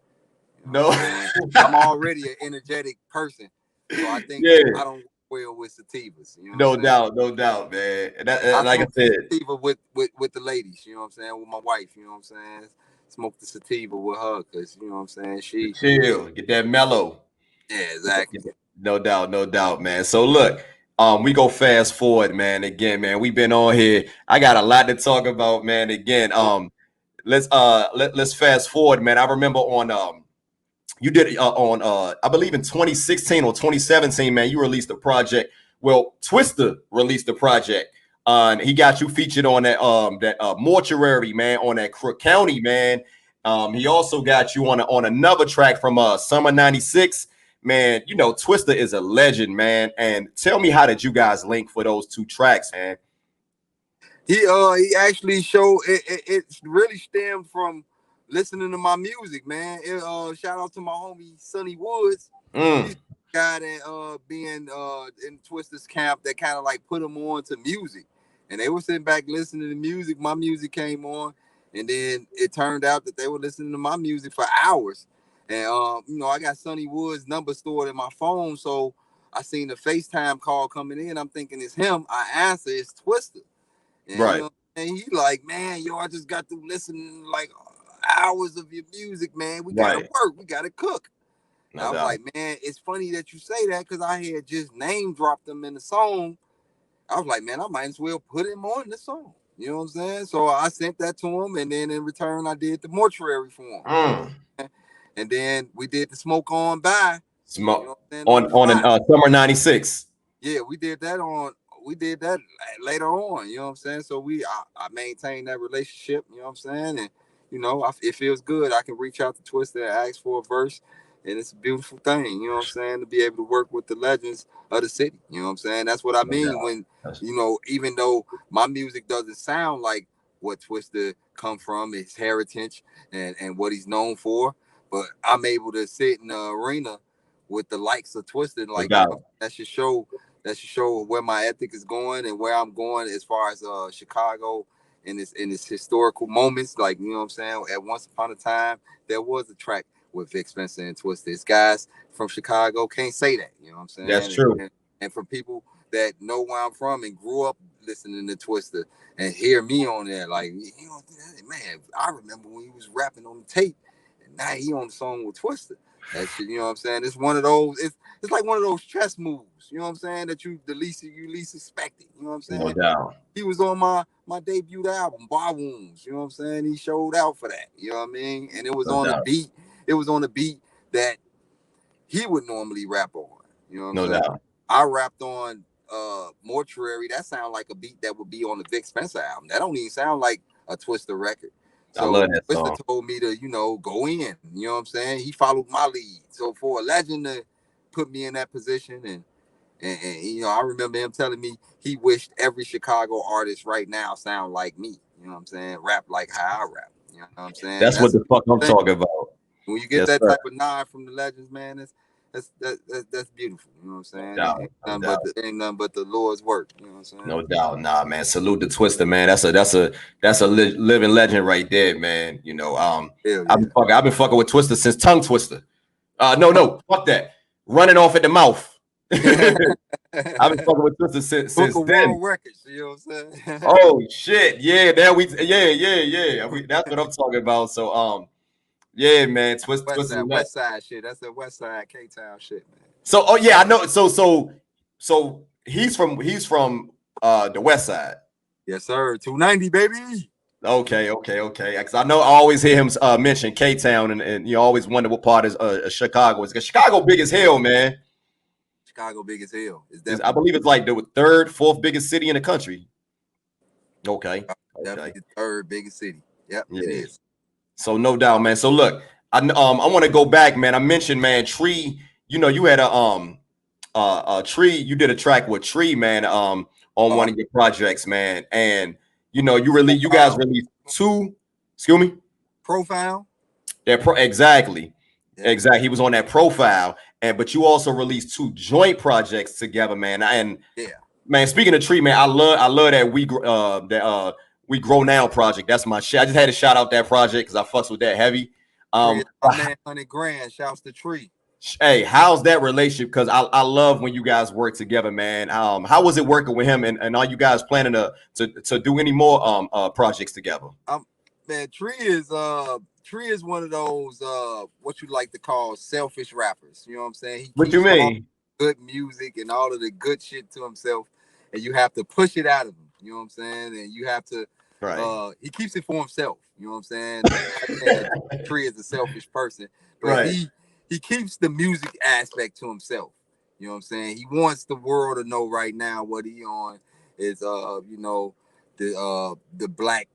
You know what I'm No. saying? I'm already an energetic person, so I think Yeah. I don't work well with sativas. You know what I'm No saying? doubt. No doubt, man. I Like I smoke said, sativa with the ladies. You know what I'm saying? With my wife. You know what I'm saying? Smoke the sativa with her because you know what I'm saying. She, chill. Get that mellow. yeah, exactly. No doubt. No doubt, man. So look, we go fast forward, man. Again, man, we've been on here. I got a lot to talk about, man. Again, let's fast forward, man. I remember on you did on I believe in 2016 or 2017, man, you released a project. Well, Twista released the project. And he got you featured on that mortuary, man, on that Crook County, man. He also got you on another track from Summer 96. Man, Twista is a legend, man. And tell me, how did you guys link for those two tracks, man? He actually showed it really stemmed from listening to my music, man. Shout out to my homie Sonny Woods. He's Mm, the guy that being in Twister's camp that kind of like put him on to music. And they were sitting back listening to music. My music came on, and then it turned out that they were listening to my music for hours. And I got Sonny Woods' number stored in my phone, so I seen the FaceTime call coming in. I'm thinking it's him. I answer, it's Twister. And right, and he like, man, I just got to listen like hours of your music, man. We gotta right. work, we gotta cook. And No I was doubt. like, man, it's funny that you say that because I had just name dropped them in the song. I was like, man, I might as well put him on the song. You know what I'm saying? So I sent that to him, and then in return, I did the mortuary for him. Mm. And then we did the smoke on by. You know Smoke what I'm saying? On on the on an fly. Summer 96. Yeah, we did that on we did that later on. You know what I'm saying? So I maintained that relationship. You know what I'm saying? And it feels good. I can reach out to Twista and ask for a verse, and it's a beautiful thing. You know what I'm saying? To be able to work with the legends of the city. You know what I'm saying? That's what I No mean doubt. when even though my music doesn't sound like what Twista come from, his heritage and what he's known for, but I'm able to sit in the arena with the likes of Twista, No like doubt. that should show where my ethic is going and where I'm going as far as Chicago in its historical moments. Like, you know what I'm saying? At once upon a time, there was a track with Vic Spencer and Twista. It's guys from Chicago can't say that. You know what I'm That's saying? true. And for people that know where I'm from and grew up listening to Twista and hear me on there, like, man, I remember when he was rapping on the tape, and now he on the song with Twista. That shit, you know what I'm saying? It's one of those. It's like one of those chess moves. You know what I'm saying? That you least expect it. You know what I'm No saying? doubt. He was on my debut album, Bar Wounds. You know what I'm saying? He showed out for that. You know what I mean? And it was No on a doubt. beat. It was on a beat that he would normally rap on. You know what I'm No saying? doubt. I rapped on Mortuary. That sound like a beat that would be on the Vic Spencer album. That don't even sound like a Twista record. I love So that Twista song. told me to, go in. You know what I'm saying? He followed my lead. So for a legend to put me in that position and I remember him telling me he wished every Chicago artist right now sound like me. You know what I'm saying? Rap like how I rap. You know what I'm saying? That's That's what the fuck I'm thing. talking about. When you get Yes, that sir. type of nod from the legends, man, that's beautiful. You know what I'm No saying? doubt. Ain't No nothing doubt. but the Lord's work. You know what I'm saying? No doubt. Nah, man. Salute to Twister, man. That's a living legend right there, man. Hell I've been fucking with Twister since Tongue Twister. No, fuck that. Running off at the mouth. I've been yeah. fucking with Twister Book since of then. World Records. You know what I'm saying? Oh shit. Yeah, yeah. That's what I'm talking about. So yeah, man. Twister. West Side shit. That's the West Side K Town shit, man. So yeah, I know. So he's from the West Side. Yes, sir. 290, baby. Okay. Because I know I always hear him mention K Town, and you always wonder what part is Chicago is. Because Chicago big as hell, man. Chicago big as hell. It's I definitely believe it's like the third, fourth biggest city in the country. Okay. definitely the third biggest city. Yep, it Yeah. is. So no doubt, man. So look, I want to go back, man. I mentioned, man, Tree. You had a Tree. You did a track with Tree, man. On Uh-huh. one of your projects, man, and you guys Profile. released two. Excuse me. Profile. Exactly. Yeah. Exactly. He was on that profile, but you also released two joint projects together, man. And Yeah. man, speaking of Tree, man, I love that we grow now project. That's my shit. I just had to shout out that project because I fucks with that heavy. Tree is my But man, 100 grand. Shouts to Tree. hey, how's that relationship? Because I love when you guys work together, man. How was it working with him? And are you guys planning to do any more projects together? Um, man, Tree is one of those what you like to call selfish rappers. You know what I'm saying? He What you keeps all mean? good music and all of the good shit to himself, and you have to push it out of him. You know what I'm saying? And you have to Right. he keeps it for himself. You know what I'm saying? Not saying that Tree is a selfish person, but Right. he keeps the music aspect to himself. You know what I'm saying? He wants the world to know right now what he on is the black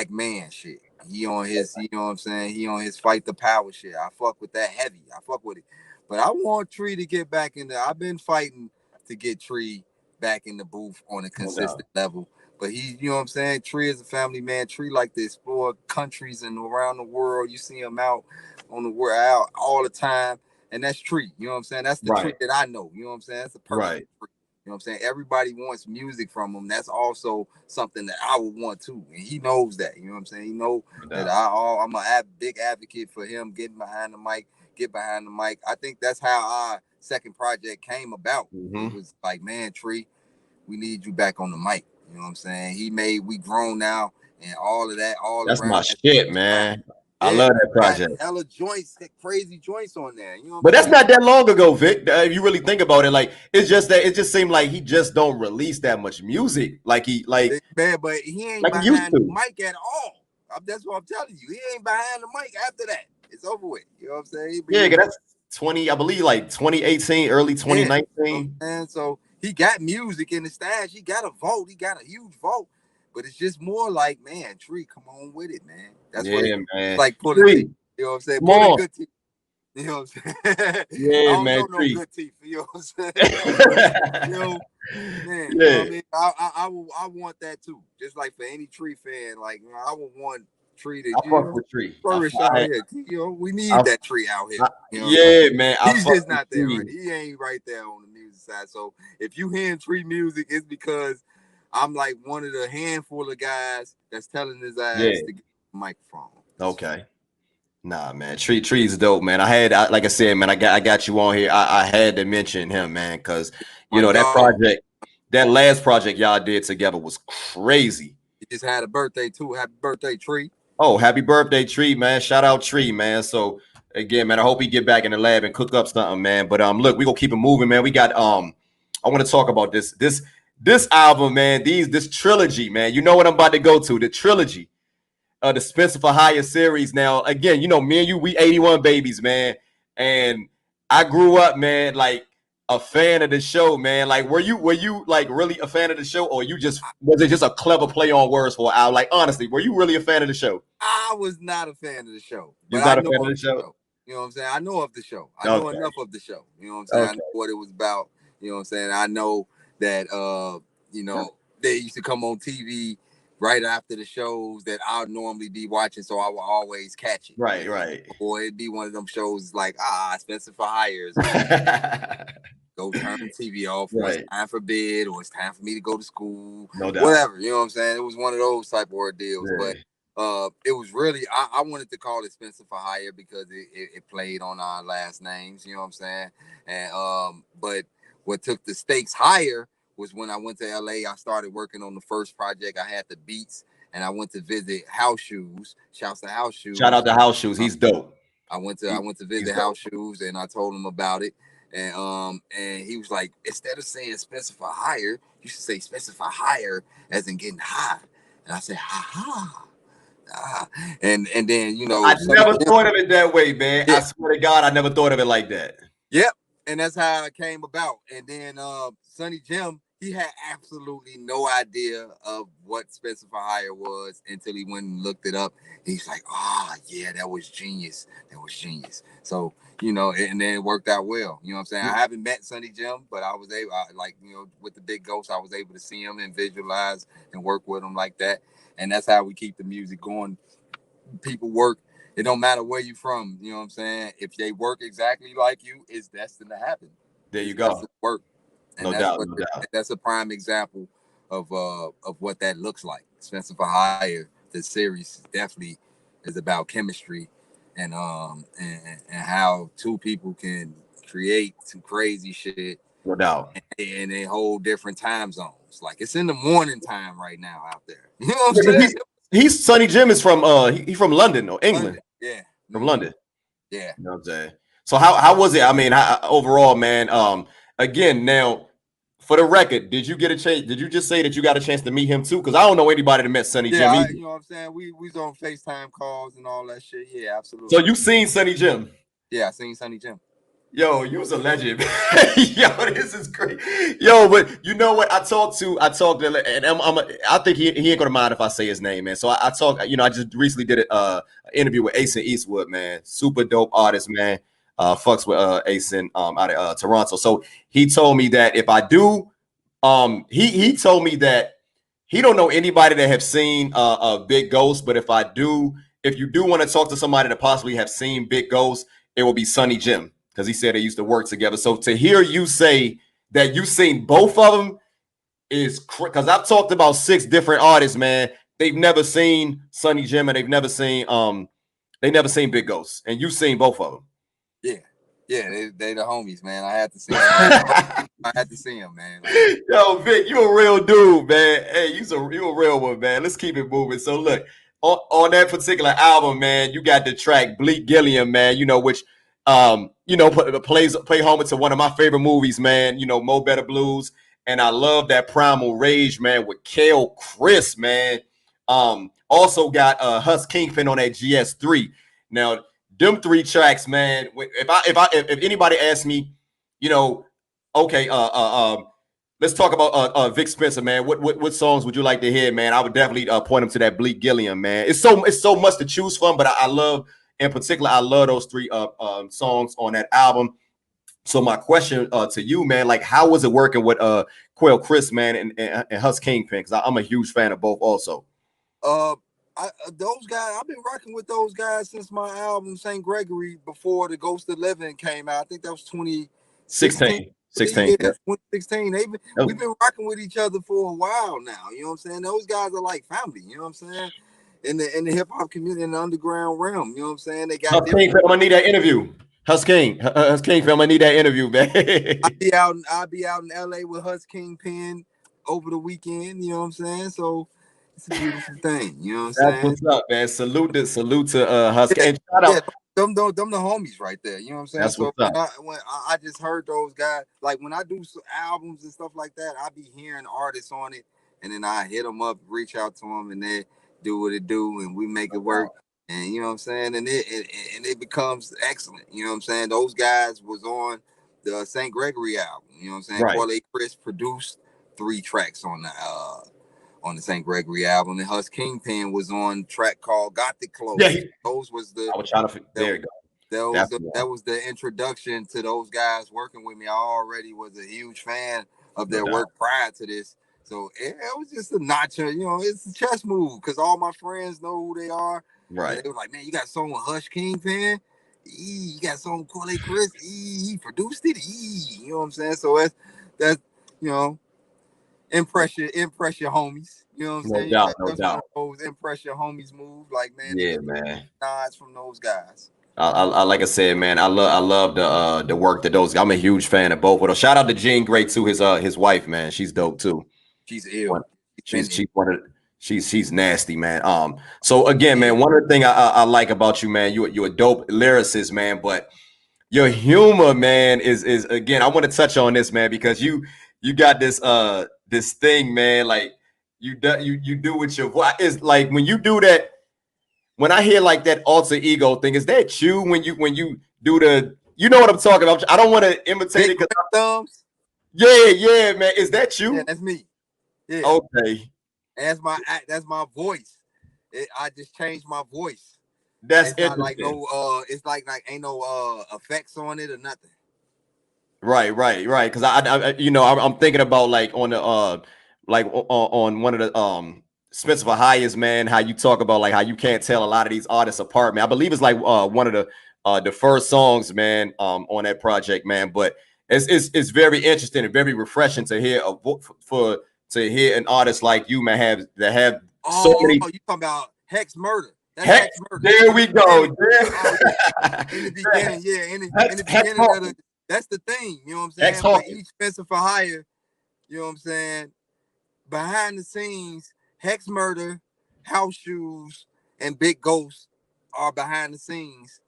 man shit. He on his, you know what I'm saying? He on his fight the power shit. I fuck with that heavy. I fuck with it. But I want Tree to get back in there. I've been fighting to get Tree back in the booth on a No doubt. consistent level. But he, you know what I'm saying? Tree is a family man. Tree like to explore countries and around the world. You see him out on the world out all the time. And that's Tree. You know what I'm saying? That's the Tree Right. that I know. You know what I'm saying? That's a personal Right. Tree. You know what I'm saying? Everybody wants music from him. That's also something that I would want too. And he knows that. You know what I'm saying? He know No that doubt. I'm a big advocate for him getting behind the mic, get behind the mic. I think that's how our second project came about. It Mm-hmm. was like, man, Tree, we need you back on the mic. You know what I'm saying? We grown now and all of that, all That's around my that shit, same time. man. I Yeah, love that got project. hella joints, crazy joints on there. You know what I'm But that's saying? not that long ago, Vic. If you really think about it, like it's just that it just seemed like he just don't release that much music like he like Man, but he ain't like he used behind the to. mic at all. That's what I'm telling you. He ain't behind the mic after that. It's over with. You know what I'm saying? Yeah, 'cause that's 20, I believe, like 2018, early Yeah. You know what 2019. I'm saying? So he got music in the stash. He got a vote. He got a huge vote. But it's just more like, man, Tree, come on with it, man. That's what Yeah, it's man. like pulling teeth. Tree, You know what I'm saying? come Pulling on. good teeth. You know what I'm saying? I Yeah, don't man. know no Tree. good teeth. You know what I'm saying? You know, man, you know Yeah. what I mean? I want that too. Just like for any Tree fan, like I would want Tree to, I you fuck know, with Tree. flourish out here. You know, we I, need that Tree out here. I, You know what I'm saying? yeah, man. I He's fuck just with not there, right? Tree. He ain't right there on the music side. So if you hearing Tree music, it's because I'm like one of the handful of guys that's telling his ass Yeah. to get the microphone. Okay. Nah, man. Tree's dope, man. Like I said, man, I got you on here. I had to mention him, man, because My that dog, project, that last project y'all did together was crazy. he just had a birthday too. Happy birthday, Tree. Oh, happy birthday, Tree, man. Shout out Tree, man. So again, man, I hope he get back in the lab and cook up something, man. But look, we gonna keep it moving, man. We got I want to talk about this album, man. This trilogy, man. You know what I'm about to go to, the trilogy. The Spencer for Hire series. Now, again, me and you, we 81 babies, man. And I grew up, man, like a fan of the show, man. Like, were you like really a fan of the show, or was it just a clever play on words for an hour? Like, honestly, were you really a fan of the show? I was not a fan of the show, You're but I not a know fan of of the the show? show. You know what I'm saying? I know of the show. I know Okay. enough of the show. You know what I'm saying? I Okay. know what it was about. You know what I'm saying? I know that they used to come on TV right after the shows that I'll normally be watching, so I will always catch it. Right, right. Or it'd be one of them shows like Spencer for Hires. Go turn the TV off, or it's Right. time for bed, or it's time for me to go to school, No doubt. whatever. You know what I'm saying? It was one of those type of ordeals, Yeah. but it was really I wanted to call it Spencer for Hire because it played on our last names. You know what I'm saying? And but what took the stakes higher was when I went to LA. I started working on the first project. I had the beats, and I went to visit House Shoes. Shouts to House Shoes. Shout out to House Shoes. He's dope. I went to visit House Shoes, and I told him about it. And he was like, instead of saying Spencer for Hire, you should say Spencer for Hire as in getting high. And I said, ha ha. And then I Sonny never Jim, thought of it that way, man. yeah, I swear to God, I never thought of it like that. yep, and that's how it came about. And then Sonny Jim, he had absolutely no idea of what Spencer for Hire was until he went and looked it up. He's like, yeah, that was genius. That was genius. So and then it worked out well. You know what I'm saying? I haven't met Sonny Jim, but I was able, with the Big Ghost, I was able to see him and visualize and work with him like that. And that's how we keep the music going. People work. It don't matter where you from. You know what I'm saying? If they work exactly like you, it's destined to happen. There you It's go. destined to work. And No doubt, no doubt. that's a prime example of what that looks like. Spencer for Hire, the series definitely is about chemistry and how two people can create some crazy shit No doubt. in a whole different time zones. Like it's in the morning time right now out there. You know what I'm Yeah, saying? he's Sonny Jim is from he from London or England. London. Yeah. From London. Yeah. You know what I'm saying? So how was it? I mean, overall, man. Again, now for the record, did you get a chance? Did you just say that you got a chance to meet him too? Because I don't know anybody that met Sonny Jim either. You know what I'm saying? We was on FaceTime calls and all that shit. Yeah, absolutely. So you seen Sonny Jim? Yeah, I seen Sonny Jim. Yo, you was a legend. Yo, this is great. Yo, but you know what? I talked to, and I think he ain't gonna mind if I say his name, man. So I talked, I just recently did an interview with Asen Eastwood, man. Super dope artist, man. Fucks with Asen out of Toronto. So he told me that if I do, he told me that he don't know anybody that have seen Big Ghost, but if you do want to talk to somebody that possibly have seen Big Ghost, it will be Sonny Jim. Because he said they used to work together. So to hear you say that you've seen both of them is because I've talked about 6 different artists, man. They've never seen Sonny Jim and they've never seen Big Ghost. And you've seen both of them. Yeah. Yeah, they the homies, man. I had to see them. I had to see them, man. Yo, Vic, you a real dude, man. Hey, you a real one, man. Let's keep it moving. So look, on that particular album, man, you got the track Bleak Gilliam, man, which play home to one of my favorite movies, man. Mo Better Blues, and I love that Primal Rage, man, with Kale Chris, man. Also got Hus Kingpin on that GS3. Now, them 3 tracks, man. If anybody asks me, okay, let's talk about Vic Spencer, man. What songs would you like to hear, man? I would definitely point him to that Bleak Gilliam, man. It's so much to choose from, but I love, in particular, I love those three songs on that album. So my question to you, man, like how was it working with Quell Chris, man, and Hus Kingpin? Because I'm a huge fan of both, also. Uh, those guys, I've been rocking with those guys since my album St. Gregory before the Ghost of Living came out. I think that was 2016. 16, Yeah, 16. Yeah. 2016. We've been rocking with each other for a while now. You know what I'm saying? Those guys are like family. You know what I'm saying? In the hip hop community, in the underground realm. You know what I'm saying? They got Hus different. Kingpin, I'm gonna need that interview. Hus Kingpin, I'm gonna need that interview, man. I'll be out in LA with Hus Kingpin over the weekend. You know what I'm saying? So it's a beautiful thing. You know what I'm That's saying? what's up, man. Salute to Hus Yeah, and shout yeah, out. them the homies right there. You know what I'm saying? That's So what's up. when I just heard those guys, like when I do albums and stuff like that, I be hearing artists on it, and then I hit them up, reach out to them, and they do what it do, and we make it work. And you know what I'm saying? And it becomes excellent. You know what I'm saying? Those guys was on the St. Gregory album. You know what I'm saying? Right. Corley Chris produced 3 tracks on the St. Gregory album, and Hus Kingpin was on a track called "Got the Yeah, Clothes." Those was the I was trying to. that, There you go. that That's was the one. that was the introduction to those guys working with me. I already was a huge fan of No their doubt. work prior to this, so it was just a notch. It's a chess move because all my friends know who they are, and Right. they were like, "Man, you got a song with Hush Kingpin." You got some Corley Chris. He produced it. You know what I'm saying? So that's you know impress your homies. You know what I'm No saying? doubt. No That's one doubt. of those impress your homies move. Like, man, Yeah, nigga, man. nods from those guys. I like I said, man. I love the work that those. I'm a huge fan of both of those. Shout out to Jean Grey too. His wife, man. She's dope too. She's One, ill. She's been she's ill. she's one of she's nasty, man. So again, Yeah. man, one of the thing I like about you, man, you're a dope lyricist, man, but your humor, man, is again, I want to touch on this, man, because you got this thing, man, like you do with your voice. It's like when you do that, when I hear like that alter ego thing, is that you when you do the, you know what I'm talking about? I don't want to imitate Big it because red thumbs. yeah, man. Is that Yeah, you? that's me. Yeah, Okay. that's my voice. I just changed my voice. That's It's not like interesting. no it's like ain't no effects on it or nothing. Right. Because I'm thinking about like on the like on one of the Spencer for Highest, man, how you talk about like how you can't tell a lot of these artists apart, man. I believe it's like one of the first songs, man, on that project, man. But it's very interesting and very refreshing to hear for to hear an artist like you, man, have so many. You talking about Hex Murder. That's Heck, Hex Murder. there In the we go. beginning. Oh yeah. There. In the beginning, yeah. In the Hex beginning of Hawkins. the that's the thing, you know what I'm Hex saying? For Hawkins. each Spencer for Hire, you know what I'm saying? Behind the scenes, Hex Murder, House Shoes, and Big Ghost are behind the scenes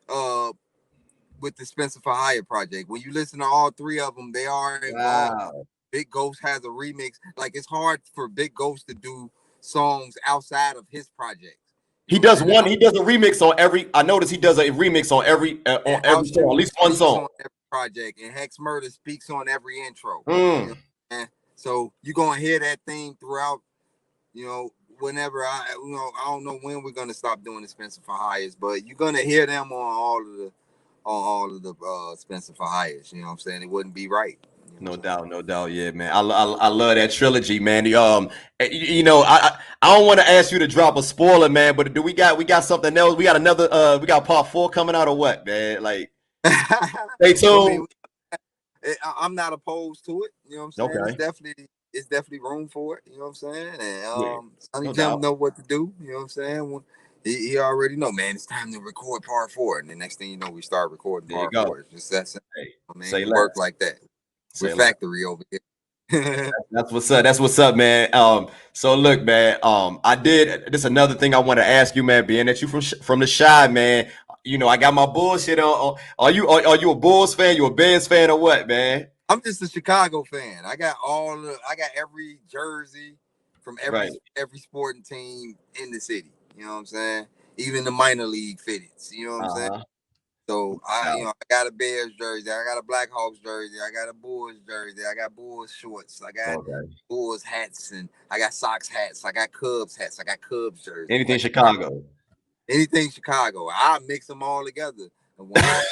uh with the Spencer for Hire project. When you listen to all 3 of them, they are involved. Wow. Big Ghost has a remix. Like it's hard for Big Ghost to do songs outside of his projects. You He know what I'm does saying? one. He does a remix on every. I notice he does a remix And on every House song, at Shoes least one speaks song. on every project, and Hex Murder speaks on every intro. You know, Mm, and so you're gonna hear that theme throughout. Whenever I don't know when we're gonna stop doing the Spencer for Hires, but you're gonna hear them on all of the Spencer for Hires. You know what I'm saying? It wouldn't be right. You know what I'm no saying? doubt, no doubt. Yeah, man. I love that trilogy, man. I don't want to ask you to drop a spoiler, man. But do we got something else? We got another. We got part 4 coming out or what, man? Like, stay I tuned. mean, I'm not opposed to it. You know what I'm saying? It's Okay. definitely room for it. You know what I'm saying? And Yeah. Sonny No Jim doubt. know what to do. You know what I'm saying? He already know, man. It's time to record part 4, and the next thing you know, we start recording There you part go. 4. It's just that simple, Hey, man. say We work less. like that. We're Say less. factory over here. That's what's up. That's what's up, man. So look, man. I did. This is another thing I want to ask you, man. Being that you from the Shy, man. I got my bullshit on. Are you a Bulls fan? You a Bears fan or what, man? I'm just a Chicago fan. I got every jersey from every Right. every sporting team in the city. You know what I'm saying? Even the minor league fitteds. You know what I'm saying? Uh-huh. So I, Wow. I got a Bears jersey, I got a Blackhawks jersey, I got a Bulls jersey, I got Bulls shorts, I got Okay. Bulls hats, and I got Sox hats, I got Cubs hats, I got Cubs jerseys, Anything Chicago. anything Chicago. I mix them all together. And when I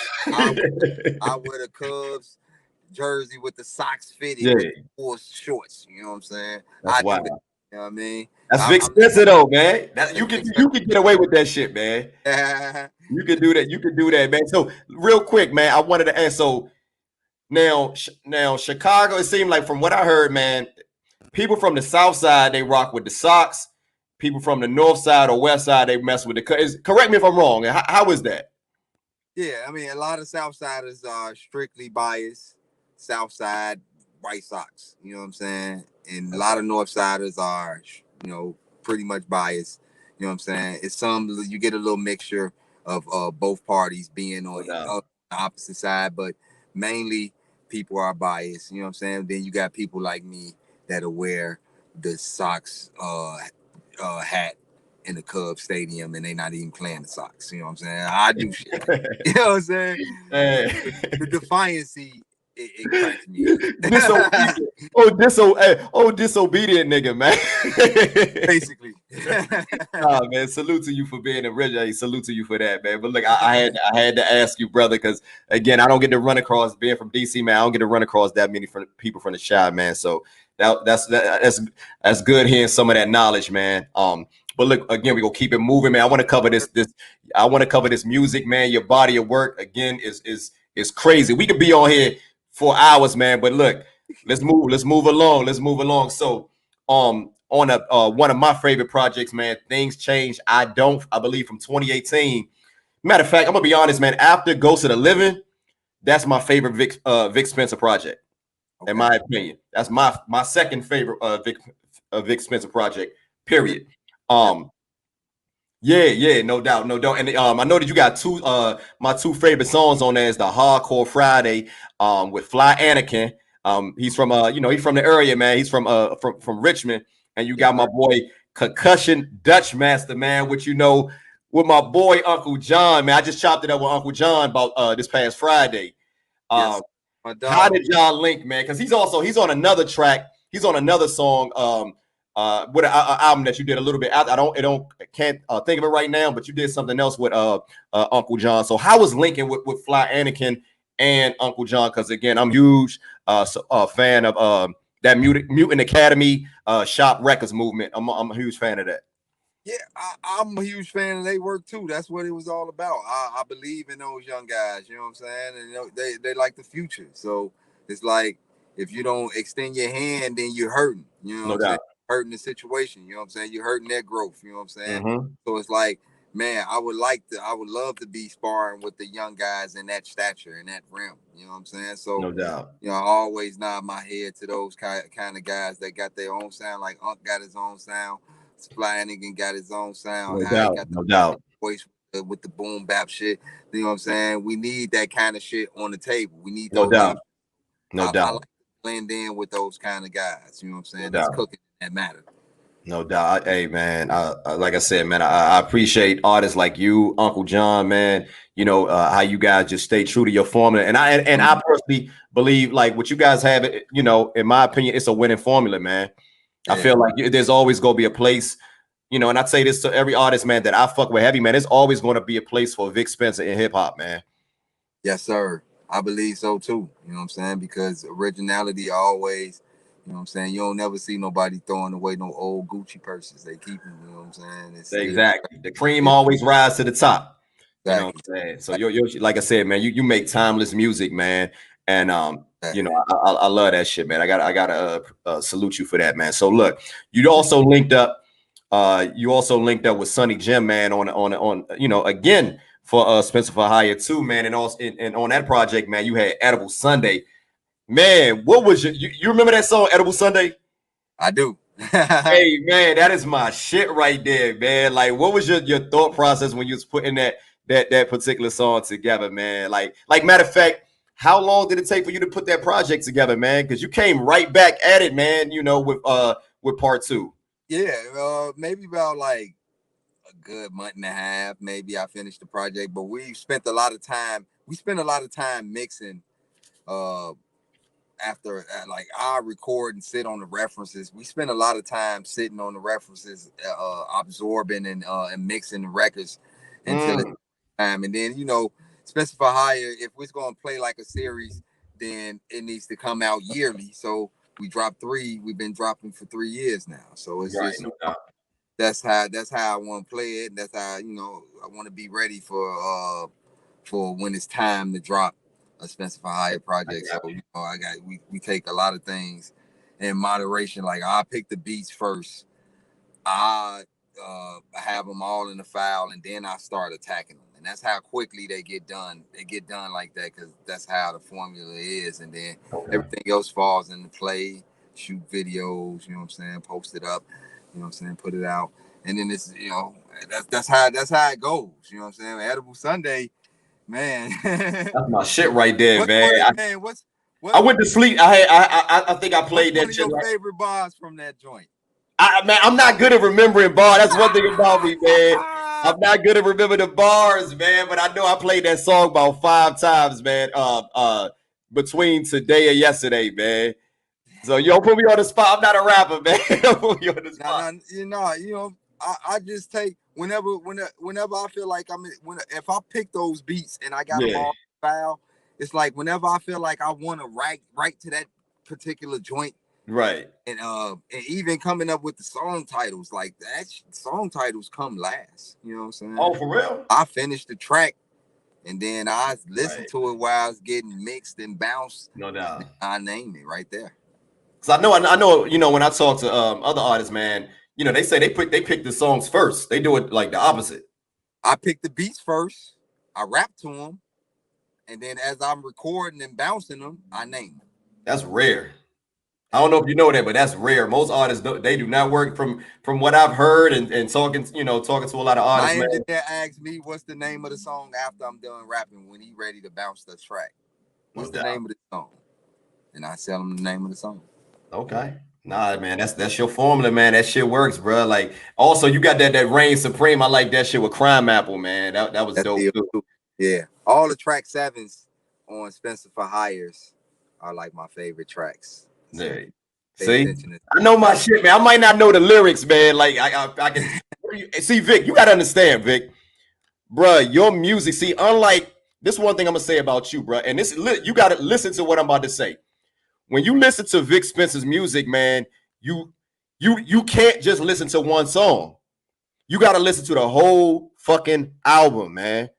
I wear the Cubs jersey with the socks fitted Yeah, with the Bulls shorts. You know what I'm saying? that's I do that. wild. You know what I mean? That's Vic I'm Spencer though, man. That that's Vic you can get away with that shit, man. Spencer. You can do that. You can do that, man. So real quick, man, I wanted to ask. So now Chicago. It seemed like from what I heard, man, people from the South Side they rock with the Sox. People from the North Side or West Side they mess with the. Correct me if I'm wrong. How is that? Yeah, I mean, a lot of Southsiders are strictly biased. Southside White Sox, you know what I'm saying? And a lot of Northsiders are, pretty much biased. You know what I'm saying? It's you get a little mixture of both parties being No on doubt. the opposite side, but mainly people are biased. You know what I'm saying? Then you got people like me that are wear the Sox hat in the Cubs stadium and they not even playing the Sox. You know what I'm saying? I do shit like that. You know what I'm saying? The defiancy, it cracks me up. Disobedient. Disobedient nigga, man. Basically. Oh man, salute to you for being original. Salute to you for that, man. But look, I had to ask you, brother, because again, I don't get to run across being from DC, man. I don't get to run across that many people from the Chi, man. So that's good hearing some of that knowledge, man. But look, again, we gonna keep it moving, man. I want to cover this. I want to cover this music, man. Your body of work again is crazy. We could be on here for hours, man. But look, let's move along. Let's move along. So, on a one of my favorite projects, man, Things Change. I believe from 2018. Matter of fact, I'm gonna be honest, man. After Ghost of the Living, that's my favorite Vic Spencer project, in Okay. my opinion. That's my second favorite Vic Spencer project. Period. Yep. Um, yeah, no doubt, no doubt. And I know that you got my two favorite songs on there is the Hardcore Friday with Fly Anakin. He's from he's from the area, man. He's from Richmond. And you Yes, got my sir. boy Concussion Dutch Master, man, which with my boy Uncle John, man. I just chopped it up with Uncle John about this past Friday. Um Yes. My how dog. did y'all link, man? Because he's on another track. He's on another song. With an album that you did a little bit. I can't think of it right now. But you did something else with Uncle John. So how was linking with Fly Anakin and Uncle John? Because again, I'm huge fan of that Mutant Academy Shop Records movement. I'm a huge fan of that. Yeah, I'm a huge fan of their work too. That's what it was all about. I believe in those young guys. You know what I'm saying? And they like the future. So it's like if you don't extend your hand, then you're hurting. You know what No I'm saying? doubt. Hurting the situation. You know what I'm saying? You're hurting their growth. You know what I'm saying? Mm-hmm. So it's like, man, I would love to be sparring with the young guys in that stature, in that realm. You know what I'm saying? So No doubt. I always nod my head to those kind of guys that got their own sound. Like Unc got his own sound. Flanagan got his own sound. No How he doubt. got the No doubt. voice with the boom bap shit. You know what I'm saying? We need that kind of shit on the table. We need No those doubt. options. No I like doubt. to blend in with those kind of guys. You know what I'm No saying? That's doubt. cooking that matter. No doubt. Hey, man. Like I said, man, I appreciate artists like you, Uncle John, man. How you guys just stay true to your formula, and I personally believe like what you guys have. In my opinion, it's a winning formula, man. I Yeah. feel like there's always gonna be a place, and I say this to every artist, man, that I fuck with heavy, man. There's always going to be a place for Vic Spencer in hip hop, man. Yes, sir. I believe so too. You know what I'm saying? Because originality always, you know what I'm saying? You don't never see nobody throwing away no old Gucci purses. They keep them, you know what I'm saying? It's still Exactly. The cream it, always rise to the top. You know what exactly. I'm saying? So you're like I said, man, you make timeless music, man. And Exactly. I love that shit, man. I gotta salute you for that, man. So look, you also linked up with Sonny Jim, man, on again for Spencer for Hire too, man. And also and on that project, man, you had Edible Sunday. Man, what was you remember that song, Edible Sunday? I do. Hey man, that is my shit right there, man. Like, what was your thought process when you was putting that particular song together, man? Like matter of fact, how long did it take for you to put that project together, man? Because you came right back at it, man. With part two. Yeah, maybe about like good month and a half. Maybe I finished the project, but we spent a lot of time. We spent a lot of time mixing. Uh, After like I record and sit on the references, we spend a lot of time sitting on the references, absorbing and mixing the records until it's time. And then specify higher. If we're gonna play like a series, then it needs to come out yearly. So we dropped 3. We've been dropping for 3 years now. So it's Right, just no doubt. that's how I want to play it. That's how I want to be ready for when it's time to drop a Spencer for Hire project. So we take a lot of things in moderation. Like I pick the beats first. I have them all in the file, and then I start attacking them. And that's how quickly they get done. They get done like that because that's how the formula is. And then everything else falls into play. Shoot videos, what I'm saying, post it up, what I'm saying, put it out. And then it's that's how it goes. You know what I'm saying? Edible Sunday, man. That's my shit right there, What's man. what I went to sleep. I think I played that one of shit. your favorite bars from that joint? Man, I'm not good at remembering bars. That's one thing about me, man. I'm not good at remembering the bars, man. But I know I played that song about 5 times, man. Between today and yesterday, man. So you don't put me on the spot. I'm not a rapper, man. Don't put me on the spot. I just take whenever I feel like if I pick those beats and I got them all file, it's like whenever I feel like I want to write to that particular joint, right? And even coming up with the song titles, like that song titles come last. You know what I'm saying? Oh, for real? I finished the track and then I listened to it while I was getting mixed and bounced. No doubt. I named it right there. Cause I know, when I talk to other artists, man, they say they pick the songs first. They do it like the opposite. I pick the beats first. I rap to them, and then as I'm recording and bouncing them, I name them. That's rare. I don't know if you know that, but that's rare. Most artists they do not work from what I've heard and talking to a lot of artists. My Man, engineer asks me what's the name of the song after I'm done rapping when he ready to bounce the track. What's the name of the song? And I tell him the name of the song. Okay. Nah, man, that's your formula, man. That shit works, bro. Like, also you got that Reign Supreme. I like that shit with Crime Apple, man. That was dope too. Yeah, all the track 7s on Spencer for Hires are like my favorite tracks. So yeah. See, I know my shit, man. I might not know the lyrics, man. Like I can see, Vic. You gotta understand, Vic, bro. Your music. See, unlike this, one thing I'm gonna say about you, bro, and this you gotta listen to what I'm about to say. When you listen to Vic Spencer's music, man, you can't just listen to one song. You got to listen to the whole fucking album, man.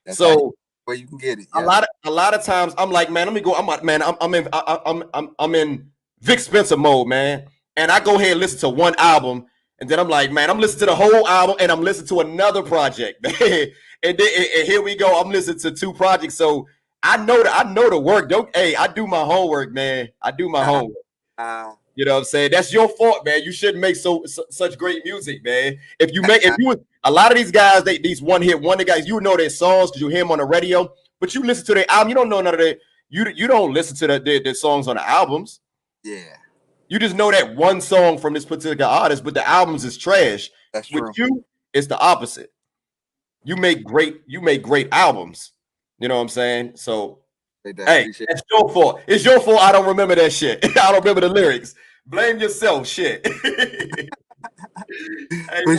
That's so where you can get it. Yeah. A lot of times I'm like, man, let me go. I'm in Vic Spencer mode, man. And I go ahead and listen to one album, and then I'm like, man, I'm listening to the whole album, and I'm listening to another project, man. and here we go. I'm listening to 2 projects, so I know the work. I do my homework, man. I do my homework. You know what I'm saying? That's your fault, man. You shouldn't make such great music, man. If you a lot of these guys, these one-hit wonder guys, you know their songs because you hear them on the radio, but you listen to their album, you don't know none of that. You don't listen to the songs on the albums. Yeah. You just know that one song from this particular artist, but the albums is trash. That's true. With you, it's the opposite. You make great albums. You know what I'm saying? So, hey, that's your fault. It's your fault I don't remember that shit. I don't remember the lyrics. Blame yourself, shit. Hey, for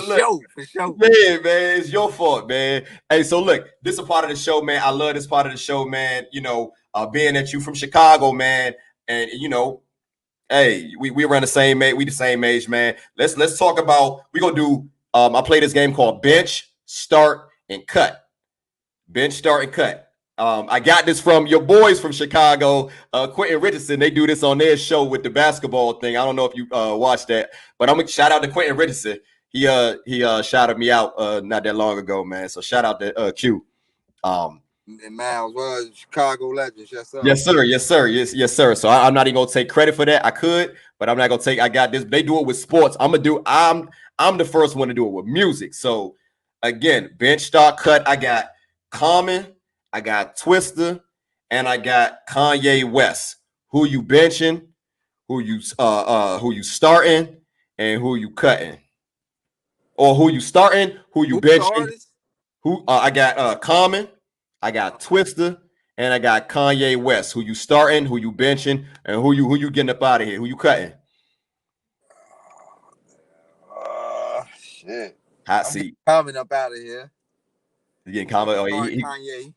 sure. Yeah, man, it's your fault, man. Hey, so look, this is a part of the show, man. I love this part of the show, man. Being that you from Chicago, man, and hey, we around the same age. We the same age, man. Let's talk about. We gonna do. I play this game called Bench, Start, and Cut. Bench, Start, and Cut. I got this from your boys from Chicago, Quentin Richardson. They do this on their show with the basketball thing. I don't know if you watched that, but I'm gonna shout out to Quentin Richardson. He shouted me out not that long ago, man. So shout out to Q. And Miles was Chicago legends, yes sir. Yes sir. So I'm not even gonna take credit for that. I could, but I'm not gonna take. I got this. They do it with sports. I'm the first one to do it with music. So again, Bench, Start, Cut. I got Common, I got Twista, and I got Kanye West. Who you benching? Who you starting? And who you cutting? or who you starting, who you Who's the benching. artist? Who I got Common, I got Twista, and I got Kanye West. Who you starting, who you benching, and who you getting up out of here? Who you cutting? Shit. Hot I'm getting seat. Common up out of here. You getting I'm Common? Oh, gonna start Kanye.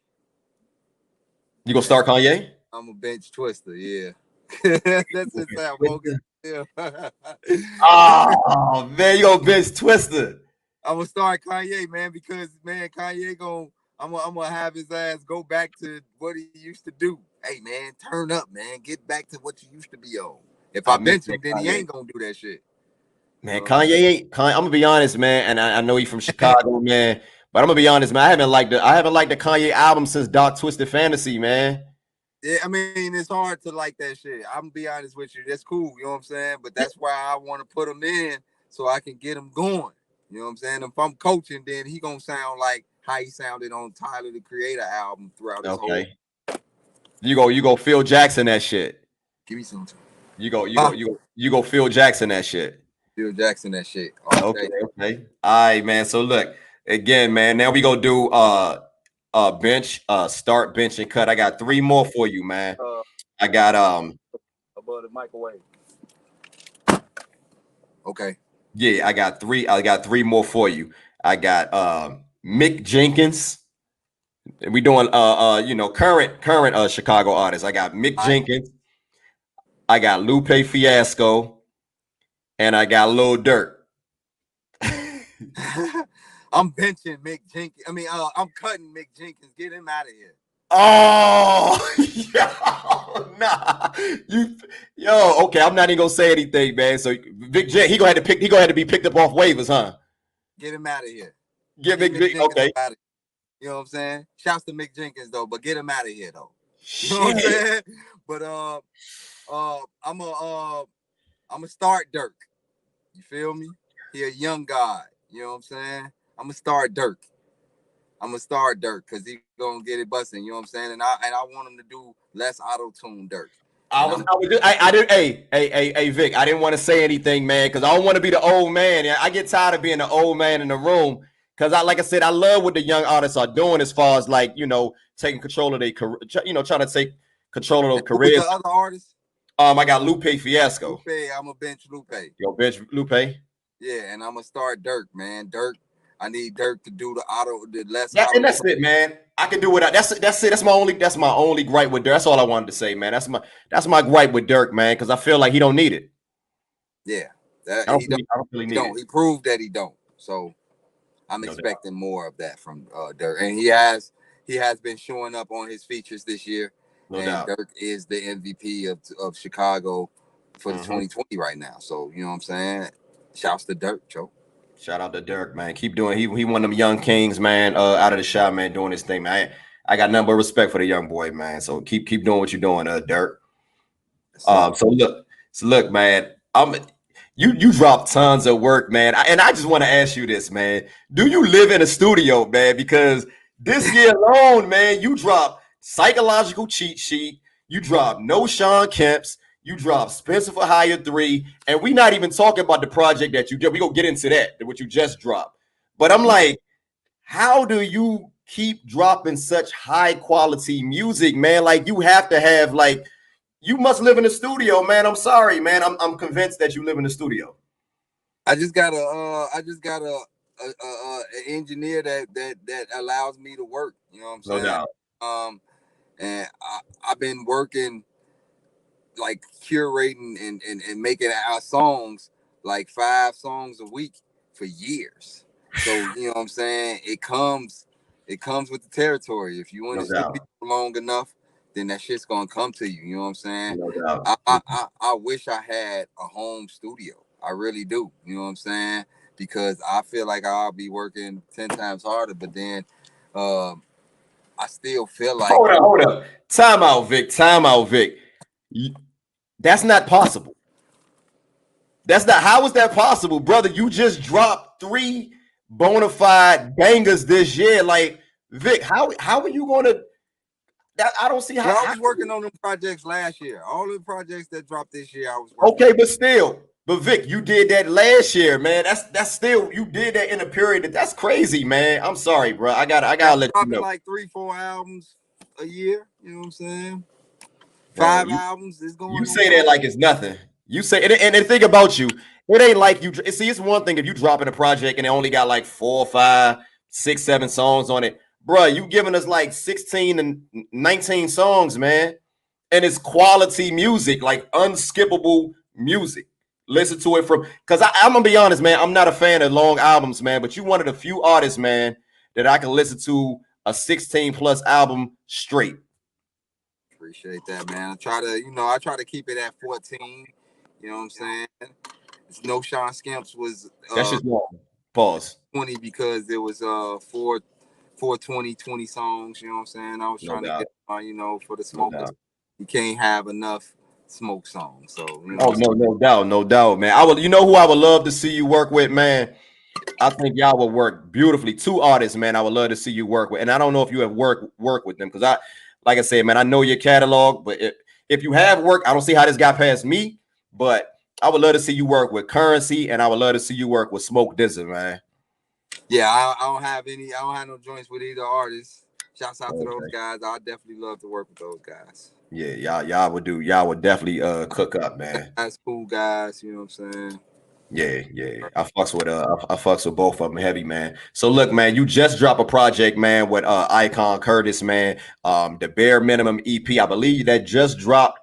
you gonna start Kanye? I'm a bench Twister. Yeah, that's just how focused. Yeah. Oh man, you gonna bench Twista? I'm gonna start Kanye, man, because man, Kanye I'm gonna have his ass go back to what he used to do. Hey man, turn up, man. Get back to what you used to be on. If I I miss bench that him, then he Kanye. ain't gonna do that shit. Man, Kanye ain't. I'm gonna be honest, man, and I know he's from Chicago, man. But I'm gonna be honest, man. I haven't liked the Kanye album since Dark Twisted Fantasy, man. Yeah, I mean, it's hard to like that shit. I'm gonna be honest with you. That's cool, you know what I'm saying? But that's why I want to put him in so I can get him going. You know what I'm saying? If I'm coaching, then he gonna sound like how he sounded on Tyler the Creator album throughout his whole. Okay, you go Phil Jackson that shit. Give me some. You go you go Huh? you go Phil Jackson that shit. Phil Jackson, that shit all Okay, day. okay. All right, man. So look, again, man, now we go do bench, start, bench, and cut. I got three more for you, man. I got Above the microwave. Okay. yeah, I got three more for you. I got Mick Jenkins. We doing current Chicago artists. I got Mick I Jenkins, I got Lupe Fiasco, and I got Lil Durk. I'm benching Mick Jenkins. I mean, I'm cutting Mick Jenkins. Get him out of here. Oh, yo, nah, okay. I'm not even gonna say anything, man. So Vic J, he gonna have to be picked up off waivers, huh? Get him out of here. Get Get Vic, Mick Vic Jenkins okay. out of here. You know what I'm saying? Shouts to Mick Jenkins though, but get him out of here though. You know what I'm Shit. saying? But I'm a start Dirk. You feel me? He a young guy. You know what I'm saying? I'm gonna start Dirk. I'm gonna start Dirk because he gonna get it busting. You know what I'm saying? And I want him to do less auto tune Dirk. I And was, I'm I was, I did. Hey, Vic. I didn't want to say anything, man, because I don't want to be the old man. Yeah, I get tired of being the old man in the room. Because like I said, I love what the young artists are doing as far as like taking control of their career. Trying to take control of their who was careers. the other artist? I got Lupe Fiasco. Lupe. I'm a bench Lupe. Yo, bitch, Lupe. Yeah, and I'm gonna start Dirk, man. Dirk. I need Dirk to do the less Yeah, and auto. that's it, man. I can do without. That's it. That's my only gripe with Dirk. That's all I wanted to say, man. That's my gripe with Dirk, man, because I feel like he don't need it. Yeah, I don't he don't. really, I don't really He need it. don't. He proved that he don't. So I'm No doubt. expecting more of that from Dirk, and he has been showing up on his features this year. No And doubt. Dirk is the MVP of Chicago for the Mm-hmm. 2020 right now. So you know what I'm saying? Shouts to Dirk, Joe. Shout out to Dirk, man. Keep doing. He one of them young kings, man. Out of the shop, man, doing his thing, man. I got nothing but respect for the young boy, man. So keep doing what you're doing, Dirk. So So look, man. You drop tons of work, man. And I just want to ask you this, man. Do you live in a studio, man? Because this year alone, man, you drop Psychological Cheat Sheet. You drop No Sean Kemp's. You drop Spencer for Hire 3. And we not even talking about the project that you did. We gonna get into that, what you just dropped. But I'm like, how do you keep dropping such high quality music, man? Like you have to have like you must live in the studio, man. I'm sorry, man. I'm convinced that you live in the studio. I just got a engineer that allows me to work. You know what I'm No saying? doubt. And I've been working like curating and making our songs like 5 songs a week for years. So you know what I'm saying? It comes with the territory. If you in No the studio doubt. long enough, then that shit's gonna come to you. You know what I'm saying? No doubt. I wish I had a home studio. I really do. You know what I'm saying? Because I feel like I'll be working 10 times harder, but then um I still feel like Hold up. Time out, Vic. Time out, Vic. That's not possible. That's not. How is that possible, brother? You just dropped 3 bona fide bangers this year. Like Vic, how are you gonna? I don't see how. I was working on them projects last year. All the projects that dropped this year, I was working Okay, on. but still, But Vic, you did that last year, man. That's still you did that in a period that's crazy, man. I'm sorry, bro. I gotta let you Dropping know. like 3-4 albums a year. You know what I'm saying? Bro, 5 albums is you going on say that 5. like it's nothing. You say and the thing about you, it ain't like you see. It's one thing if you dropping a project and it only got like 4, 5, 6, 7 songs on it, bro. You giving us like 16 and 19 songs, man, and it's quality music, like unskippable music. Listen to it from because I'm gonna be honest, man. I'm not a fan of long albums, man. But you one of the few artists, man, that I can listen to a 16 plus album straight. Appreciate that, man. I try to keep it at 14. You know what I'm saying? No Sean Skimps was That's just long. Pause. 20 because there was 20 songs. You know what I'm saying? I was No trying to doubt. get for the No smokers. doubt. You can't have enough smoke songs. So Oh no, no doubt, no doubt, man. I would, you know, who I would love to see you work with, man. I think y'all would work beautifully. Two artists, man. I would love to see you work with, and I don't know if you have work with them because like I said, man, I know your catalog, but if you have work, I don't see how this got past me. But I would love to see you work with Currency, and I would love to see you work with Smoke Dizza, man. yeah, I don't have any. I don't have no joints with either artist. Shouts out to those Okay. guys. I definitely love to work with those guys. Yeah, y'all would definitely cook up, man. That's cool guys. You know what I'm saying? Yeah, yeah. I fucks with both of them heavy, man. So look, man, you just dropped a project, man, with Icon Curtis, man. The bare minimum EP. I believe that just dropped,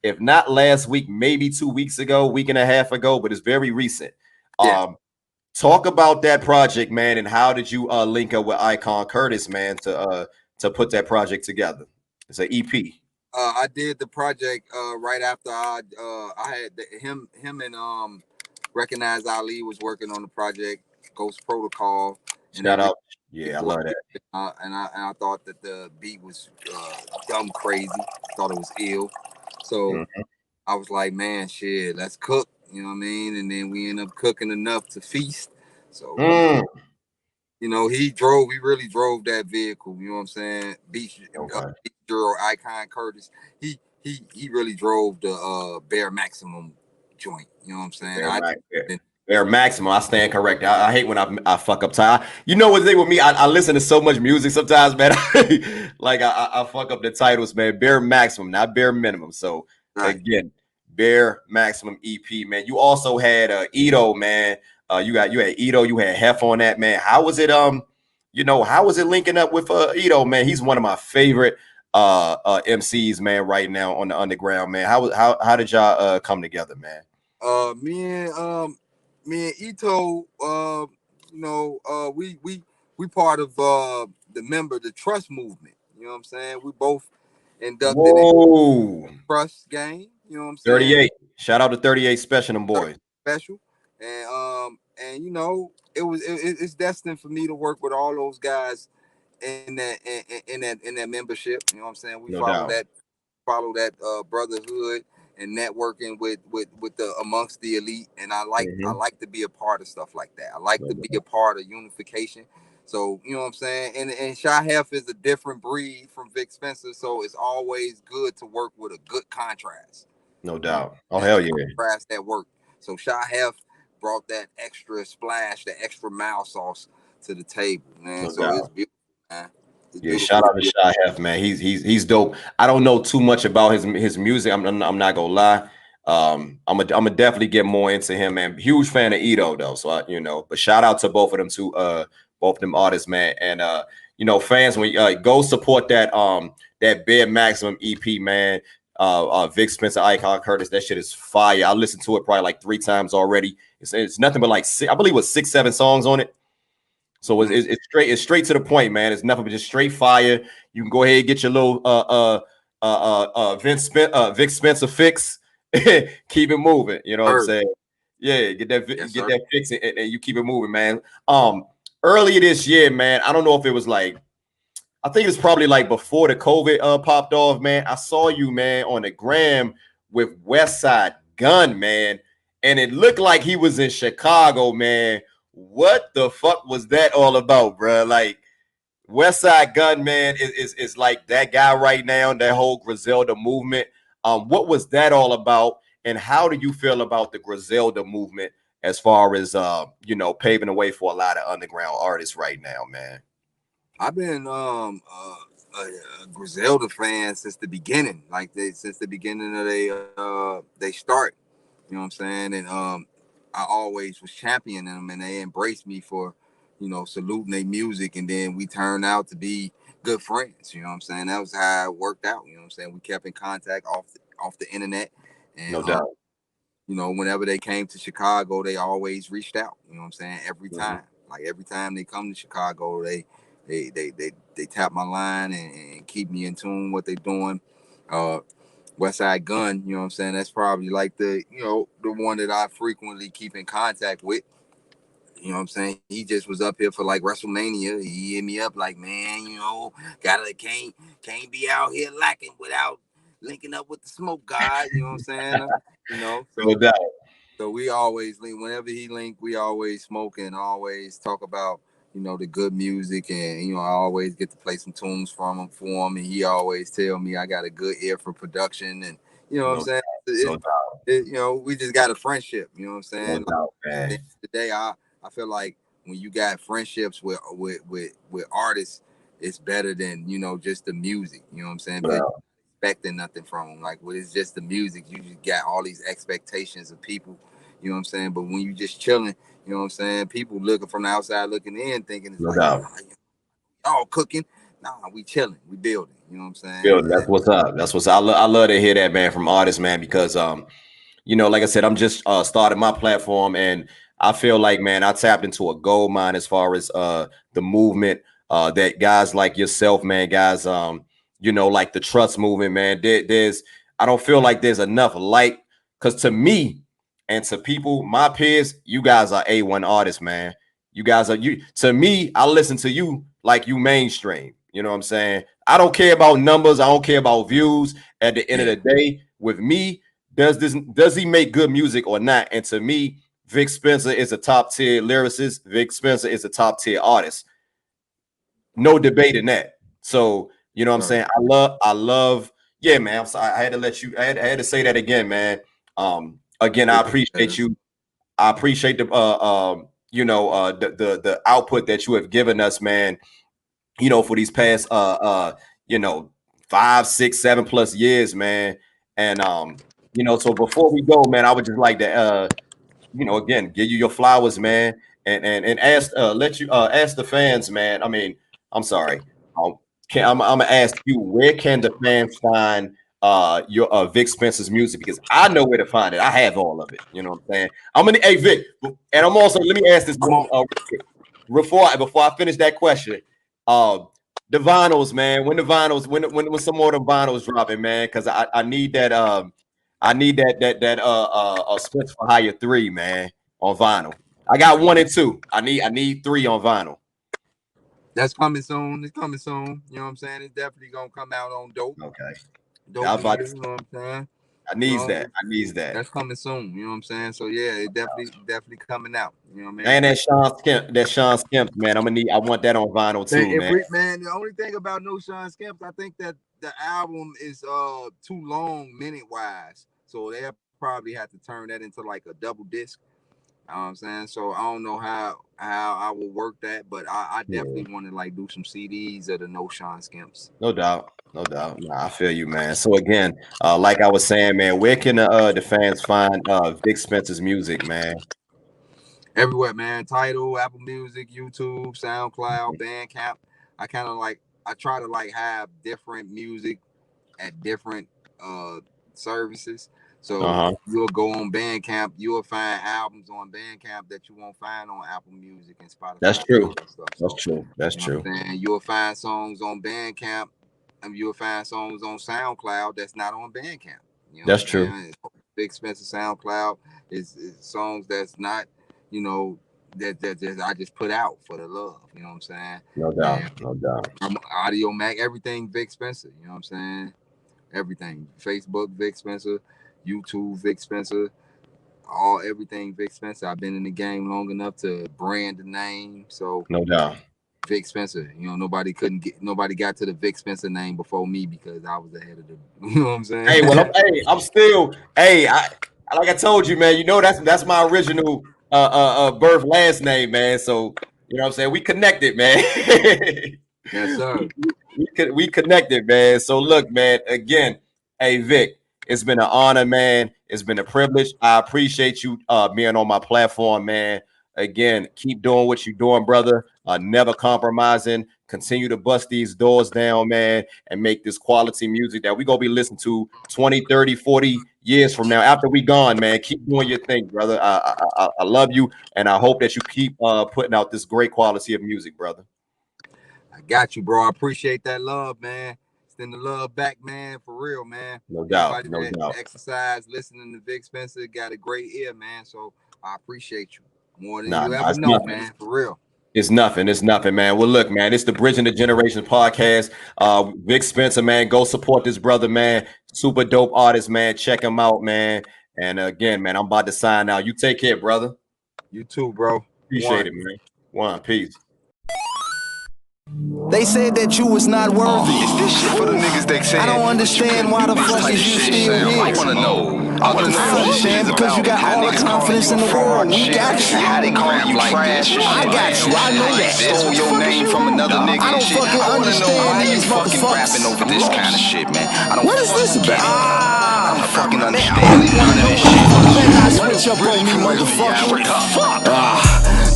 if not last week, maybe 2 weeks ago, week and a half ago, but it's very recent. Yeah. Talk about that project, man, and how did you link up with Icon Curtis, man, to put that project together? It's an EP. I did the project right after I had him and Recognize Ali was working on the project Ghost Protocol, and they Shout out. Yeah, I love that. and I thought that the beat was dumb crazy. Thought it was ill, so Mhm. I was like, man, shit, let's cook. You know what I mean? And then we end up cooking enough to feast. So Mm. he really drove that vehicle. You know what I'm saying? Okay. Beach Girl, Icon Curtis. He really drove the bare maximum joint. You know what I'm saying? Bare max, bare maximum. I stand correct. I hate when I fuck up time. You know what's thing with me? I listen to so much music sometimes, man. Like I fuck up the titles, man. Bare maximum, not bare minimum. So Right. again, bare maximum EP, man. You also had Ito, man. You had Ito, you had Hef on that, man. How was it? How was it linking up with Ito, man? He's one of my favorite MCs, man, right now on the underground, man. How did y'all come together, man? Uh, me and um, me and Ito, we part of the Trust movement. You know what I'm saying? We both inducted in Whoa. Trust game. You know what I'm saying? 38. Shout out to 38 Special, them boys. Special, and it's destined for me to work with all those guys in that membership. You know what I'm saying? We No doubt. follow that brotherhood and networking with the amongst the elite, and I Mhm. like to be a part of stuff like that. I like No to be doubt. a part of unification. So you know what I'm saying. And Shy Hef is a different breed from Vic Spencer, so it's always good to work with a good contrast. No You know, doubt. Oh, and hell a yeah. contrast that work. So Shy Hef brought that extra splash, that extra mild sauce to the table, man. No So it's doubt. beautiful, man. It's Yeah, beautiful. shout out to Shy Hef, man. He's dope. I don't know too much about his music. I'm not gonna lie. I'm gonna definitely get more into him, man. Huge fan of Ito though, so but shout out to both of them two, both of them artists, man. And fans, when go support that Bare Maximum EP, man. Vic Spencer, Icon Curtis, that shit is fire. I listened to it probably like 3 times already. It's nothing but like I believe it was 6, 7 songs on it. So it's straight to the point, man. It's nothing but just straight fire. You can go ahead and get your little Vic Spencer fix. Keep it moving. You know what I'm Heard. saying? Yeah, Yes, get sir. that fix and you keep it moving, man. Earlier this year, man. I don't know if it was like I think it's probably like before the COVID popped off, man. I saw you, man, on the gram with West Side Gun, man, and it looked like he was in Chicago, man. What the fuck was that all about, bro? Like West Side Gun, man, is like that guy right now. That whole Griselda movement. What was that all about? and how do you feel about the Griselda movement as far as paving the way for a lot of underground artists right now, man? I've been a Griselda fan since the beginning, like since the beginning of they start. You know what I'm saying? And I always was championing them, and they embraced me for, saluting their music, and then we turned out to be good friends. You know what I'm saying? That was how it worked out. You know what I'm saying? We kept in contact off the internet, and No doubt. whenever they came to Chicago, they always reached out. You know what I'm saying? Every Hmm. time, like every time they come to Chicago, they tap my line and keep me in tune what they're doing. Uh, West Side Gun, you know what I'm saying? That's probably like the one that I frequently keep in contact with. You know what I'm saying? He just was up here for like WrestleMania. He hit me up like, man, gotta can't be out here lacking without linking up with the smoke god. You know what I'm saying? No So doubt. we always link. Whenever he link, we always smoke and always talk about the good music, and I always get to play some tunes from him for him, and he always tell me I got a good ear for production, and what I'm No saying. doubt. No doubt. We just got a friendship. You know what I'm No saying? Like, doubt, at the man. end of the day, I feel like when you got friendships with artists, it's better than just the music. You know what I'm saying? Because Well, expecting nothing from them. Like when it's just the music, you just got all these expectations of people. You know what I'm saying? But when you just chilling, you know what I'm saying? People looking from the outside looking in, thinking it's no like, doubt. y'all cooking. Nah, we chilling, we building. You know what I'm saying? Building. That's what's up. That's what's up. I love to hear that, man, from artists, man, because like I said, I'm just starting my platform, and I feel like, man, I tapped into a gold mine as far as the movement that guys like yourself, man, guys, like the trust movement, man. There's I don't feel like there's enough light, because to me and to people, my peers, you guys are A1 artists, man. You guys are you to me. I listen to you like you mainstream. You know what I'm saying? I don't care about numbers. I don't care about views. At the end of Yeah. the day, with me, does he make good music or not? And to me, Vic Spencer is a top tier lyricist. Vic Spencer is a top tier artist. No debate in that. So you know what I'm Right. saying? I love. Yeah, man. I'm sorry. I had to let you. I had to say that again, man. Again, I Appreciate appreciate us. you. I appreciate the output that you have given us, man. For these past you know 5, 6, 7+ years, man. And so before we go, man, I would just like to again, give you your flowers, man, and ask let you ask the fans, man. I mean, I'm sorry. Um, I'm gonna ask you, where can the fans find your Vic Spencer's music? Because I know where to find it. I have all of it. You know what I'm saying? I'm gonna Hey Vic, and I'm also let me ask this I'm on. before I finish that question. Uh, the vinyls, man. When the vinyls, when some more of the vinyls dropping, man, because I need that I need that Spence for Hire 3, man, on vinyl. I got 1 and 2. I need 3 on vinyl. That's coming soon. It's coming soon. You know what I'm saying? It's definitely gonna come out on Okay. I dope was about media. to You know what I'm saying? I You needs know, that. I needs that. that's coming soon. You know what I'm saying? So yeah, it definitely coming out. You know what I mean? And that Sean Skimp, man. I want that on vinyl Man, too, if man. we man, the only thing about No Sean Skimps, I think that the album is too long minute wise. So they'll probably have to turn that into like a double disc. You know what I'm saying? So I don't know how I will work that, but I Yeah. definitely want to like do some CDs of the No Sean Skimps. No doubt. No doubt. Nah, I feel you, man. So again, like I was saying, man, where can the fans find Vic Spencer's music, man? Everywhere, man. Tidal, Apple Music, YouTube, SoundCloud, Bandcamp. I try to like have different music at different uh services. So Uh-huh. you'll go on Bandcamp, you'll find albums on Bandcamp that you won't find on Apple Music and That's Spotify and all true. that stuff. That's So true. That's you know true. what I'm saying? You'll find songs on Bandcamp and you'll find songs on SoundCloud that's not on Bandcamp. You know what That's I'm true. saying? Big expensive SoundCloud is songs that's not, you know, that I just put out for the love. You know what I'm saying? No doubt. And No doubt. I'm Audio Mac, everything Vic Spencer. You know what I'm saying? Everything. Facebook Vic Spencer, YouTube Vic Spencer, all everything Vic Spencer. I've been in the game long enough to brand the name. So No doubt. Vic Spencer, nobody got to the Vic Spencer name before me because I was ahead of the you know what I'm saying? Hey, well, I'm still, hey, like I told you, man. You know that's my original birth last name, man. So you know what I'm saying. We connected, man. Yes, sir. We connected, man. So look, man. Again, hey Vic, it's been an honor, man. It's been a privilege. I appreciate you being on my platform, man. Again, keep doing what you're doing, brother. Never compromising. Continue to bust these doors down, man, and make this quality music that we're going to be listening to 20, 30, 40 years from now. After we gone, man, keep doing your thing, brother. I love you, and I hope that you keep putting out this great quality of music, brother. I got you, bro. I appreciate that love, man. Send the love back, man, for real, man. No doubt, Everybody no that doubt. exercise listening to Vic Spencer got a great ear, man. So I appreciate you more than Nah, you ever it's know, nothing. man. For real. It's nothing. It's nothing, man. Well, look, man, it's the Bridging the Generation podcast. Vic Spencer, man, go support this brother, man. Super dope artist, man. Check him out, man. And again, man, I'm about to sign out. You take care, brother. You too, bro. Appreciate it, man. One, peace. They said that you was not worthy. Is this shit for the niggas they say? I don't understand why the fuck is you still here. I wanna know. I wanna know. I understand because you got all the confidence in the world. We got you. How they call you trash? I got you. I know that. Stole your name from another nigga. I don't fucking understand these fucking rapping over motherfuckers. this kind of shit, man. I don't. What is this about? I don't fucking understand none of this shit. Man, I switch up on me, motherfucker.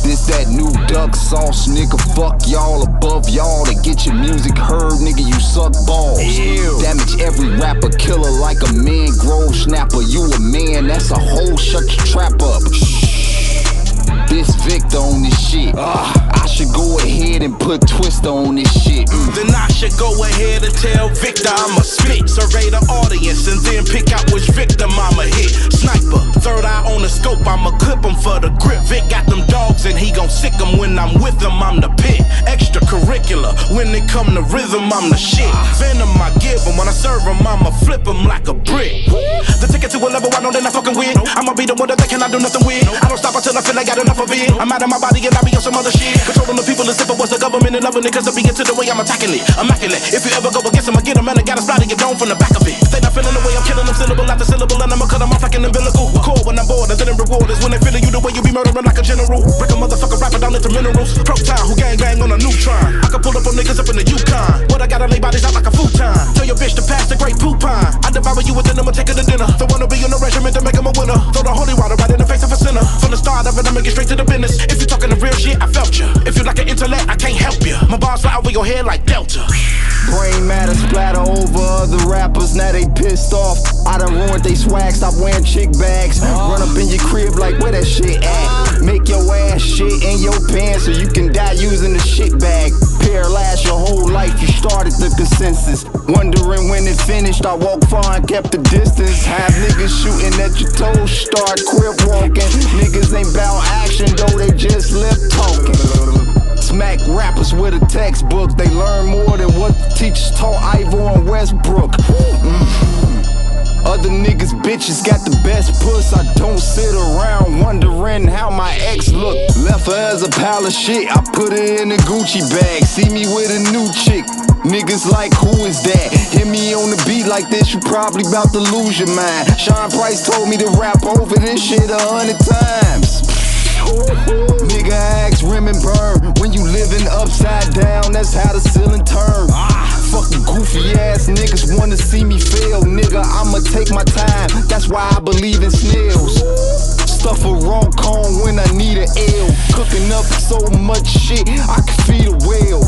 This that new duck sauce, nigga. Fuck y'all above y'all to get your music heard, nigga. You suck balls. Ew. Damage every rapper, killer like a mangrove snapper. You a man, that's a whole shut your trap up. This Victor on this shit. I should go ahead and put Twista on this shit. Then I should go ahead and tell Victor I'ma spit. Survey the audience and then pick out which victim I'ma hit. Sniper, third eye on the scope, I'ma clip him for the grip. Vic got them dogs and he gon' sick them when I'm with him. I'm the pit. Extracurricular, when it come to rhythm, I'm the shit. Venom I give him, when I serve him, I'ma flip him like a brick. The ticket to a level I know they're not fucking with. I'ma be the one that they cannot do nothing with. I don't stop until I feel I got enough of it. I'm out of my body and I be on some other shit. Controlling the people as if it was the government and loving it cause I be into the way I'm attacking it. Immaculate. If you ever go against him, I get him and I got a splat in your dome from the back of it. They not feeling the way I'm killing them syllable after syllable and I'ma cut them off like an umbilical cord when I'm bored. And then reward is when they feeling you the way you be murdering like a general. Break a motherfucker rapper down into minerals. Pro time who gang bang on a neutron. I can pull up on niggas up in the Yukon. But I gotta lay bodies out like a futon. Tell your bitch to pass the great poupon. I devour you within them and take her to dinner. Don't wanna be on a regiment to make him a winner. Throw the holy water right in the face of a sinner. From the start of it, I'ma get straight to the business. If you talking the real shit, I felt you. If you like an intellect, I can't help you. My bars fly over your head like Delta. Brain matter splatter over other rappers, now they pissed off. I done ruined they swag, stop wearing chick bags. Run up in your crib like where that shit at. Make your ass shit in your pants so you can die using the shit bag. Paralyzed your whole life, you started the consensus. Wondering when it finished, I walked far and kept the distance. Have niggas shooting at your toes, start quit walking. Niggas ain't bout action though, they just lip talking. Smack rappers with a textbook. They learn more than what the teachers taught Ivor and Westbrook. Other niggas bitches got the best puss. I don't sit around wondering how my ex look. Left her as a pile of shit, I put her in a Gucci bag. See me with a new chick, niggas like who is that? Hit me on the beat like this, you probably about to lose your mind. Sean Price told me to rap over this shit 100 times. Nigga axe, rim and burn. When you living upside down, that's how the ceiling turn. Fucking goofy ass niggas wanna see me fail. Nigga, I'ma take my time, that's why I believe in snails. Stuff a raw cone when I need an ale. Cooking up so much shit, I can feed a whale.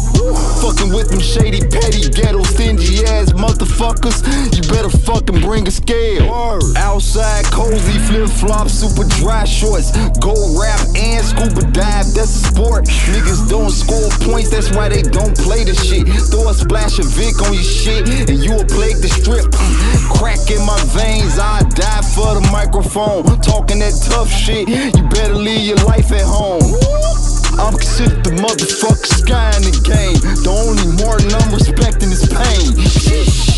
Fucking with them shady, petty, ghetto, stingy ass motherfuckers. You better fucking bring a scale. Outside, cozy, flip flops, super dry shorts. Go rap and scuba dive, that's a sport. Niggas don't score points, that's why they don't play the shit. Throw a splash of Vic on your shit, and you'll plague the strip. Crack in my veins, I die for the microphone. Talking that tough shit, you better leave your life at home. I'm considered the motherfucker sky in the game. The only Martin I'm respecting is pain.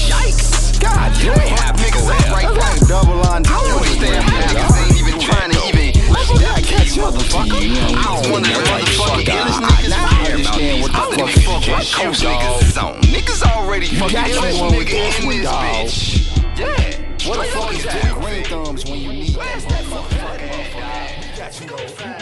Yikes! God, you ain't have niggas right now. Double on. I don't understand niggas ain't even trying to even. I catch motherfucker. I don't want to motherfucker illest niggas. Now I understand what the fuck coast niggas is on. Niggas already fucking illest nigga in this bitch. Yeah. What the fuck is that? Green thumbs when you need. Blast that motherfucker. We got you, though.